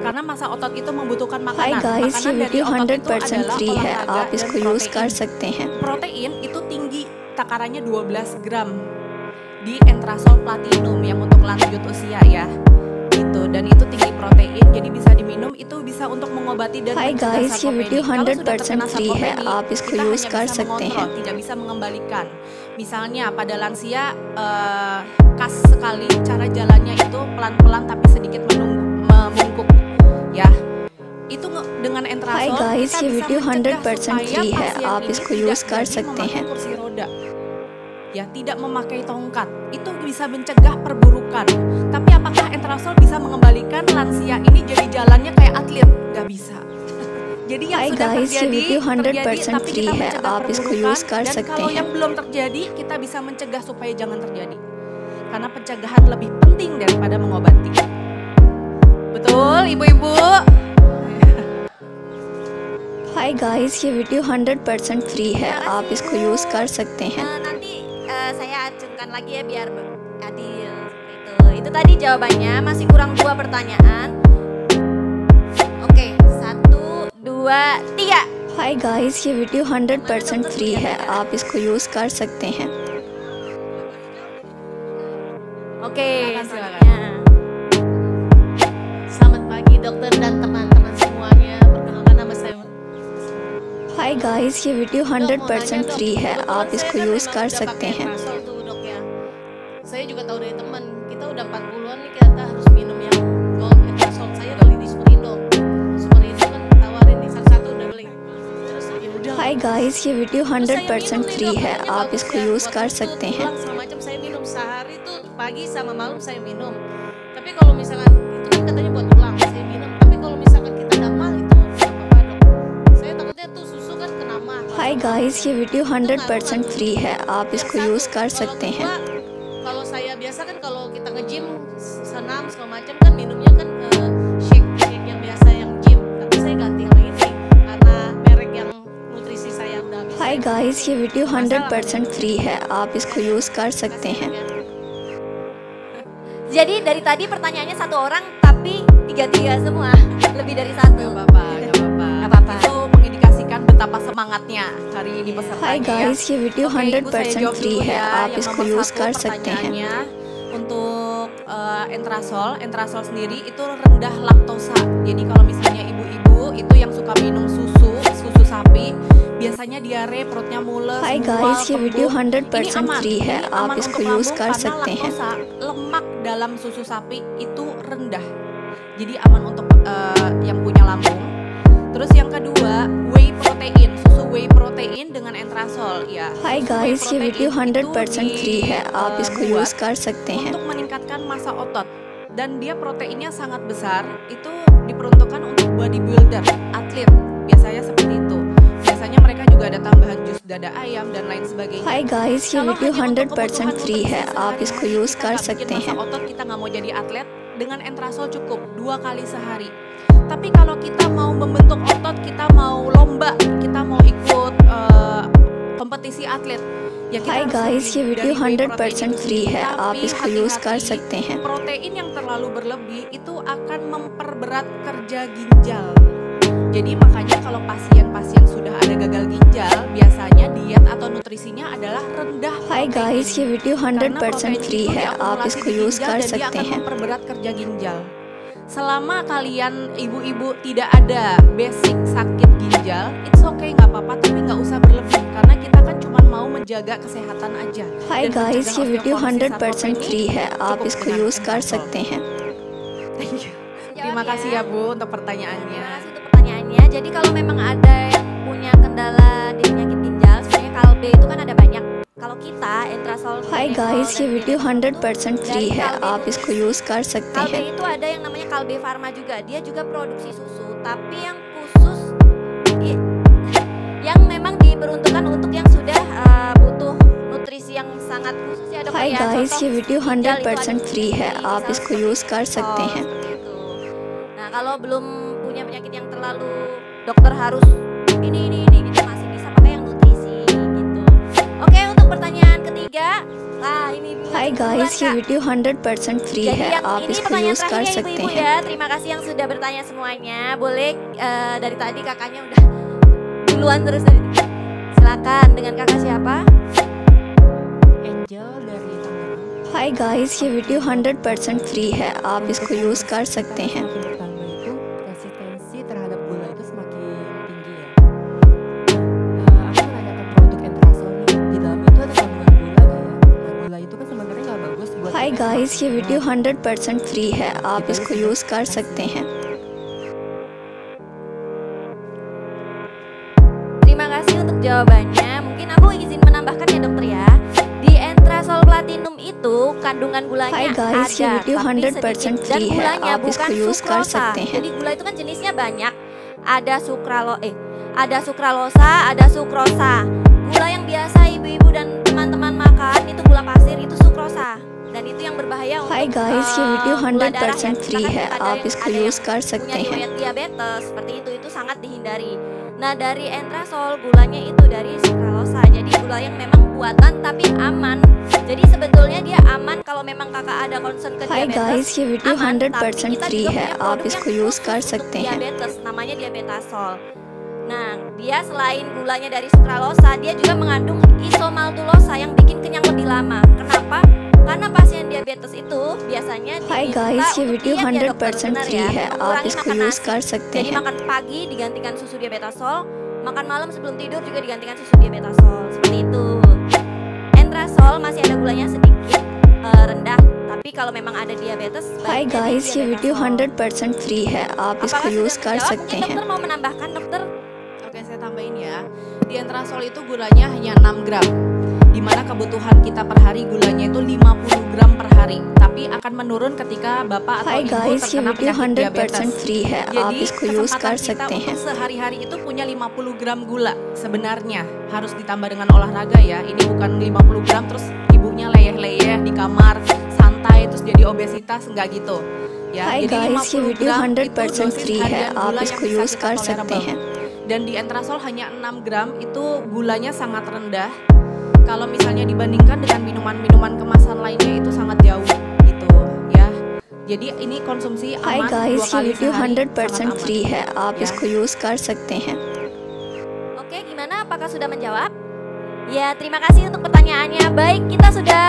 Karena massa otot itu membutuhkan हाय makanan. Guys, ये Makanan dari video otot itu 100% adalah free है, olahraga आप dan इसको यूज कर protein. सकते हैं। Protein itu tinggi, takarannya 12 gram di Entrasol Platinum yang untuk lanjut usia ya. Gitu. Dan itu tinggi protein, jadi bisa diminum, itu bisa untuk mengobati dan हाय mencegah guys, ये sarkopeni. Video Kalau sudah 100% terkena free है, sarkopeni, आप इसको kita use hanya कर bisa सकते mengontrol, हैं। tidak bisa mengembalikan. Misalnya pada lansia kas sekali, cara jalannya itu pelan-pelan tapi sedikit memungkuk ya. Itu dengan हाय Entrasol guys, kita ये bisa video mencegah 100% supaya free है, pasien आप ini इसको tidak यूज कर jadi सकते memakai हैं। kursi roda. Ya, tidak memakai tongkat. Itu bisa mencegah perburukan. Tapi apakah Entrasol bisa mengembalikan lansia ini jadi jalannya kayak atlet? Gak bisa. Jadi yang हाय sudah guys, ये terjadi, video terjadi 100% tapi free kita है, mencegah आप इसको perburukan. Use कर Dan सकते kalau हैं। yang belum terjadi, kita bisa mencegah supaya jangan terjadi. Karena pencegahan lebih penting daripada mengobati. Betul, ibu-ibu? हाय guys, ये वीडियो 100% फ्री है, आप इसको यूज कर सकते हैं। Nanti saya acungkan lagi ya biar adil. Itu tadi jawabannya, masih kurang 2 pertanyaan. Oke, 1, 2, 3. हाय हाय guys, ये वीडियो 100% फ्री है, आप इसको यूज़ कर सकते हैं। Oke, Silakan. Selamat pagi dokter dan teman-teman semuanya. Perkenalkan nama saya. हाय गाइस, ये वीडियो 100% फ्री है, आप इसको यूज़ कर सकते हैं। Entrasol tuh dok ya. Saya juga tahu dari teman, kita udah 40-an nih kita harus minum yang gold Entrasol. Saya beli di Superindo. Superindo kan tawarin nih satu-satu udah beli. Terus ya udah. हाय guys, ये वीडियो 100% फ्री है, आप इसको यूज़ कर सकते हैं। Segala macam saya minum sehari tuh pagi sama malam saya minum. Tapi kalau misalkan itu kan katanya buat tulang saya minum. Tapi kalau misalkan kita nggak mal itu nggak apa-apa dok. Saya takutnya tuh susu kan kena mah. हाय guys, ये वीडियो 100% फ्री है, आप इसको यूज़ कर सकते हैं। Kalau saya biasa kan kalau kita nge-gym senam segala macam kan minumnya kan shake yang biasa yang gym. Tapi saya ganti sama ini karena merek yang nutrisi saya udah habis. हाय guys, ये वीडियो 100% फ्री है, आप इसको यूज़ कर सकते हैं। jadi dari tadi pertanyaannya satu orang tapi tiga semua, lebih dari satu. Gak apa-apa. Itu mengindikasikan betapa semangatnya hari ini pesertanya. Hi guys, ये video Oke, Ibu, saya 100% jawab free dulu है, ya. आप Yang इसको nomor use satu कर सकते हैं। pertanyaannya, untuk Entrasol sendiri itu rendah laktosa. Jadi kalau misalnya ibu-ibu itu yang suka minum susu sapi, biasanya diare, perutnya mules, हाय mual, guys, ये video kembung. 100% Ini aman. Free है, Ini आप aman इसको untuk use lambung कर karena सकते हैं। laktosa, lemak dalam susu sapi itu rendah. Jadi aman untuk yang punya lambung. Terus yang kedua, whey protein, susu whey protein dengan Entrasol ya. हाय Susu whey guys, ये protein video itu 100% फ्री है, आप इसको dibuat use कर सकते हैं। untuk meningkatkan massa otot dan dia proteinnya sangat besar. Itu diperuntukkan untuk bodybuilder, atlet, biasanya seperti itu. Biasanya mereka juga ada tambahan jus dada ayam dan lain sebagainya. हाय guys, ये Kalau video hanya untuk 100% kebutuhan free है, nutrisi आप इसको sehari-hari, use kita कर nggak सकते bikin massa हैं। otot, kita nggak mau jadi atlet, dengan Entrasol cukup 2 kali sehari. Tapi kalau kita mau membentuk otot, kita mau lomba, kita mau ikut kompetisi atlet, ya kita हाय harus guys, lebih ये video dari whey 100% protein itu free sendiri. है, आप Tapi इसको यूज़ कर hati-hati, सकते हैं। protein yang terlalu berlebih itu akan memperberat kerja ginjal. Jadi makanya kalau pasien-pasien sudah ada gagal ginjal, biasanya diet atau nutrisinya adalah rendah हाय protein. Guys, ये video Karena 100% protein free itu है, आप diakumulasi इसको di यूज़ ginjal कर dan dia सकते akan हैं। memperberat kerja ginjal. Selama kalian ibu-ibu tidak ada basic sakit ginjal, it's okay, nggak apa-apa, tapi nggak usah berlebih karena kita kan cuma mau menjaga kesehatan aja. Hi Dan guys, mencegah ये video osteoporosis 100% sarkopenia free है, आप cukup इसको dengan use कर Entrasol. सकते हैं। Terima kasih ya Bu untuk Terima pertanyaannya. kasih untuk pertanyaannya. Jadi kalau memang ada yang punya kendala di penyakit ginjal, sebenarnya kalbe itu kan ada banyak. Kalau kita Entrasol, हाय guys, ये वीडियो 100% फ्री है, आप इसको यूज़ कर सकते kalbe हैं। itu ada yang namanya kalbe farma juga. Dia juga produksi susu, tapi yang khusus yang memang diperuntukkan untuk yang sudah butuh nutrisi yang sangat khusus ya dok हाय ya. Guys, Contoh ये video ginjal itu ada 100% फ्री है, gizi, आप misal इसको seperti use कर सकते हैं। seperti itu. Nah kalau belum punya penyakit yang terlalu dokter harus ini gitu, masih bisa pakai yang nutrisi gitu. Oke, untuk pertanyaan ketiga, nah ini हाय guys, ये वीडियो 100% free jadi है, yang आप ini इसको pertanyaan यूज़ कर terakhir ya सकते ibu-ibu हैं। ya. Terima kasih yang sudah bertanya semuanya. Boleh dari tadi kakaknya udah duluan terus dari. Silakan, dengan kakak siapa? Angel dari Tangerang. हाय guys, ये वीडियो 100% फ्री है, आप इसको यूज़ कर सकते हैं। Semakin bertambah itu resistensi terhadap gula itu semakin tinggi ya. Aku menanyakan produk Entrasol nih, di dalam itu ada kandungan gula gak ya? Nah, gula itu kan sebenarnya nggak bagus buat. हाय guys, ये वीडियो 100% फ्री है, आप इसको यूज़ कर सकते हैं। Terima kasih untuk jawabannya. Mungkin aku izin menambahkan ya dokter ya. Di Entrasol Platinum itu kandungan gulanya Hai guys, ये ada, video tapi 100% sedikit. Dan free है, gulanya आप bukan इसको यूज़ कर sukrosa. सकते हैं। Jadi gula itu kan jenisnya banyak. Ada ada sukralosa, ada sukrosa. Gula yang biasa ibu-ibu dan teman-teman makan itu gula pasir, itu sukrosa. Dan itu yang berbahaya untuk hi guys, ये video gula darah 100% ya. Free Kita kan है, ada आप yang- इसको ada yang use कर punya सकते हैं। riwayat diabetes seperti itu sangat dihindari. Nah dari Entrasol gulanya itu dari sukralosa, jadi gula yang memang buatan tapi aman. Jadi sebetulnya dia aman kalau memang kakak ada concern ke हाय diabetes. Guys, ये video aman, tapi 100% kita free juga है, punya आप produk इसको yang use khusus कर untuk सकते हैं। diabetes, namanya Diabetasol. Nah, dia selain gulanya dari sukralosa, dia juga mengandung isomaltulosa yang bikin kenyang lebih lama. Kenapa? Karena pasien diabetes itu biasanya Hi guys, ये वीडियो 100% फ्री है, आप इसको यूज कर सकते Jadi हैं। makan pagi digantikan susu diabetasol, makan malam sebelum tidur juga digantikan susu diabetasol. Seperti itu. Entrasol masih ada gulanya sedikit rendah, tapi kalau memang ada diabetes, Hi baiknya guys, ये video diabetasol. 100% फ्री है, आप इसको Apakah use sudah कर menjawab? सकते Mungkin हैं। dokter mau menambahkan, dokter? Oke, saya tambahin ya. Di entrasol itu gulanya hanya 6 gram. Di mana kebutuhan kita per hari gulanya itu 50 gram per hari. Tapi akan menurun ketika Bapak atau Hi Ibu guys, ये terkena video penyakit 100% diabetes. Free है, आप Jadi इसको use kesempatan कर kita सकते हैं। untuk sehari-hari itu punya 50 gram gula. Sebenarnya harus ditambah dengan olahraga ya. Ini bukan 50 gram terus ibunya leyeh-leyeh di kamar santai terus jadi obesitas, enggak gitu. Ya, Hi jadi guys, ये 50 video gram itu 100% dosis free है, harian आप gula इसको yang bisa use kita कर सकते tolerable. हैं। Dan di entrasol hanya 6 gram itu gulanya sangat rendah. Kalau misalnya dibandingkan dengan minuman-minuman kemasan lainnya itu sangat jauh gitu ya. Jadi ini konsumsi Hi aman 2 guys, ये kali video sehari 100% sangat free aman. है, आप Ya. इसको यूज कर सकते हैं। Oke, gimana? Apakah sudah menjawab? Ya, terima kasih untuk pertanyaannya. Baik, kita sudah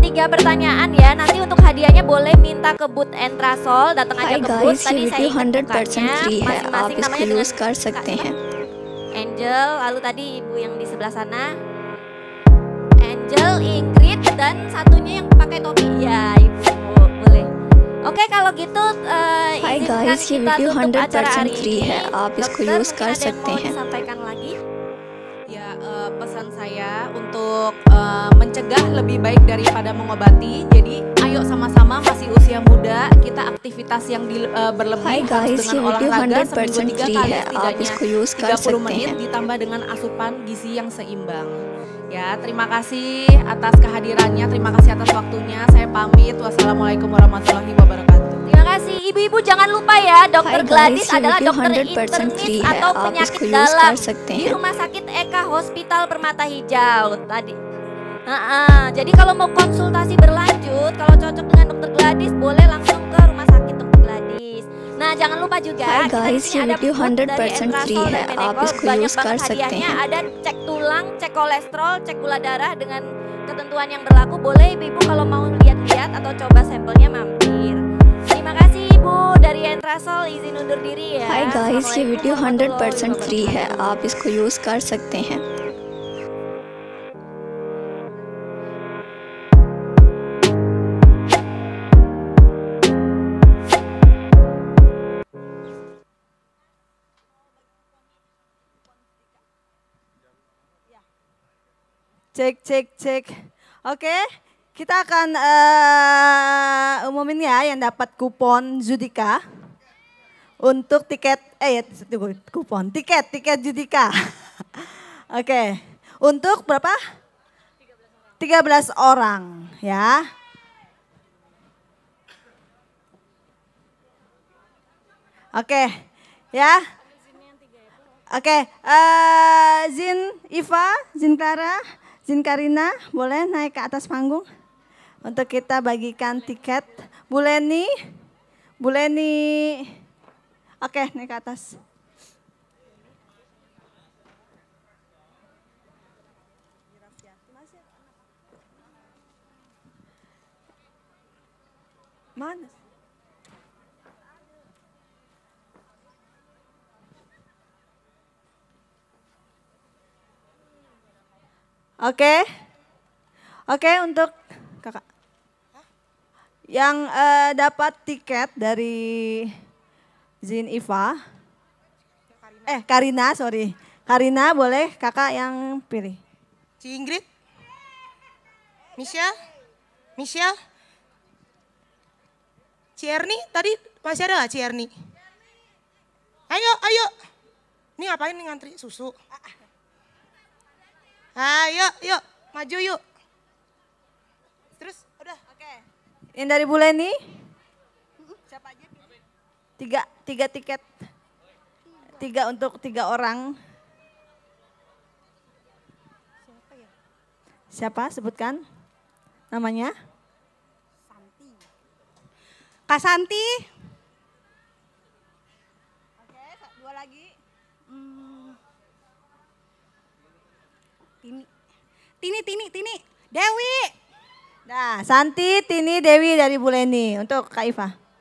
3 pertanyaan ya. Nanti untuk hadiahnya boleh minta ke booth Entrasol, datang aja Hi ke booth. guys, ये Tadi saya video ingat 100% bukannya, free है, आप masing-masing इसको namanya dengan use कर सकते हैं। Angel, lalu tadi ibu yang di sebelah sana. Angel, Ingrid, dan satunya yang pakai topi. Ya, ibu, boleh. Oke, kalau gitu Hi izinkan guys, ये kita video tutup acara 100% hari free ini. है, आप इसको Dokter, use mungkin कर ada yang सकते mau हैं। disampaikan lagi? Ya, pesan saya untuk mencegah lebih baik daripada mengobati. Jadi, ayo sama-sama masih usia muda, kita aktivitas yang berlebih Hi harus guys, ये dengan video olahraga 100% seminggu 3 free kali है, आप setidaknya इसको यूज कर 30 सकते menit हैं। ditambah dengan asupan gizi yang seimbang. Ya, terima kasih atas kehadirannya, terima kasih atas waktunya. Saya pamit. Wassalamualaikum warahmatullahi wabarakatuh. Terima kasih. Ibu-ibu jangan lupa ya, Dokter Hi Gladys guys, ये adalah video dokter 100% free internis है, atau आप penyakit इसको use dalam कर सकते di हैं। Rumah Sakit Eka Hospital Permata Hijau tadi. Jadi kalau mau konsultasi berlanjut, kalau cocok dengan Dokter Gladys, boleh langsung ke Rumah Sakit Dokter Gladys. Nah, jangan lupa juga Hi kita di guys, sini ये ada video booth dari 100% free Entrasol है, dan आप Menekol. इसको Banyak use कर banget सकते hadiahnya. हैं। Ada cek tulang, cek kolesterol, cek gula darah dengan ketentuan yang berlaku. Boleh ibu kalau mau lihat-lihat atau coba sampelnya mampir. Terima kasih Ibu dari Entrasol, izin undur diri ya. Hi guys, ये video Assalamualaikum 100% फ्री है, warahmatullahi आप इसको यूज कर सकते हैं। Cek. Oke, kita akan umumin ya yang dapat kupon Judika untuk tiket tiket Judika. Oke, untuk berapa? 13 orang ya. Oke, ya. Oke, Zin Iva, Zin Clara, Zin Karina, boleh naik ke atas panggung untuk kita bagikan tiket. Bu Leni, oke naik ke atas. Mana? Oke, untuk kakak yang dapat tiket dari Zin Iva, Karina boleh kakak yang pilih. Ci Ingrid, Michelle, Ci Erni tadi masih ada nggak Ci Erni? Ayo, ini ngapain nih ngantri susu? Ayo, yuk, maju yuk. Terus, udah. Oke. Yang dari Bu Leni? Siapa aja? Tiga tiket. 3 untuk 3 orang. Siapa? Sebutkan namanya. Kak Santi. Oke, 2 lagi. Tini. Dewi. Nah, Santi, Tini, Dewi dari Bu Leni untuk Kak Iva.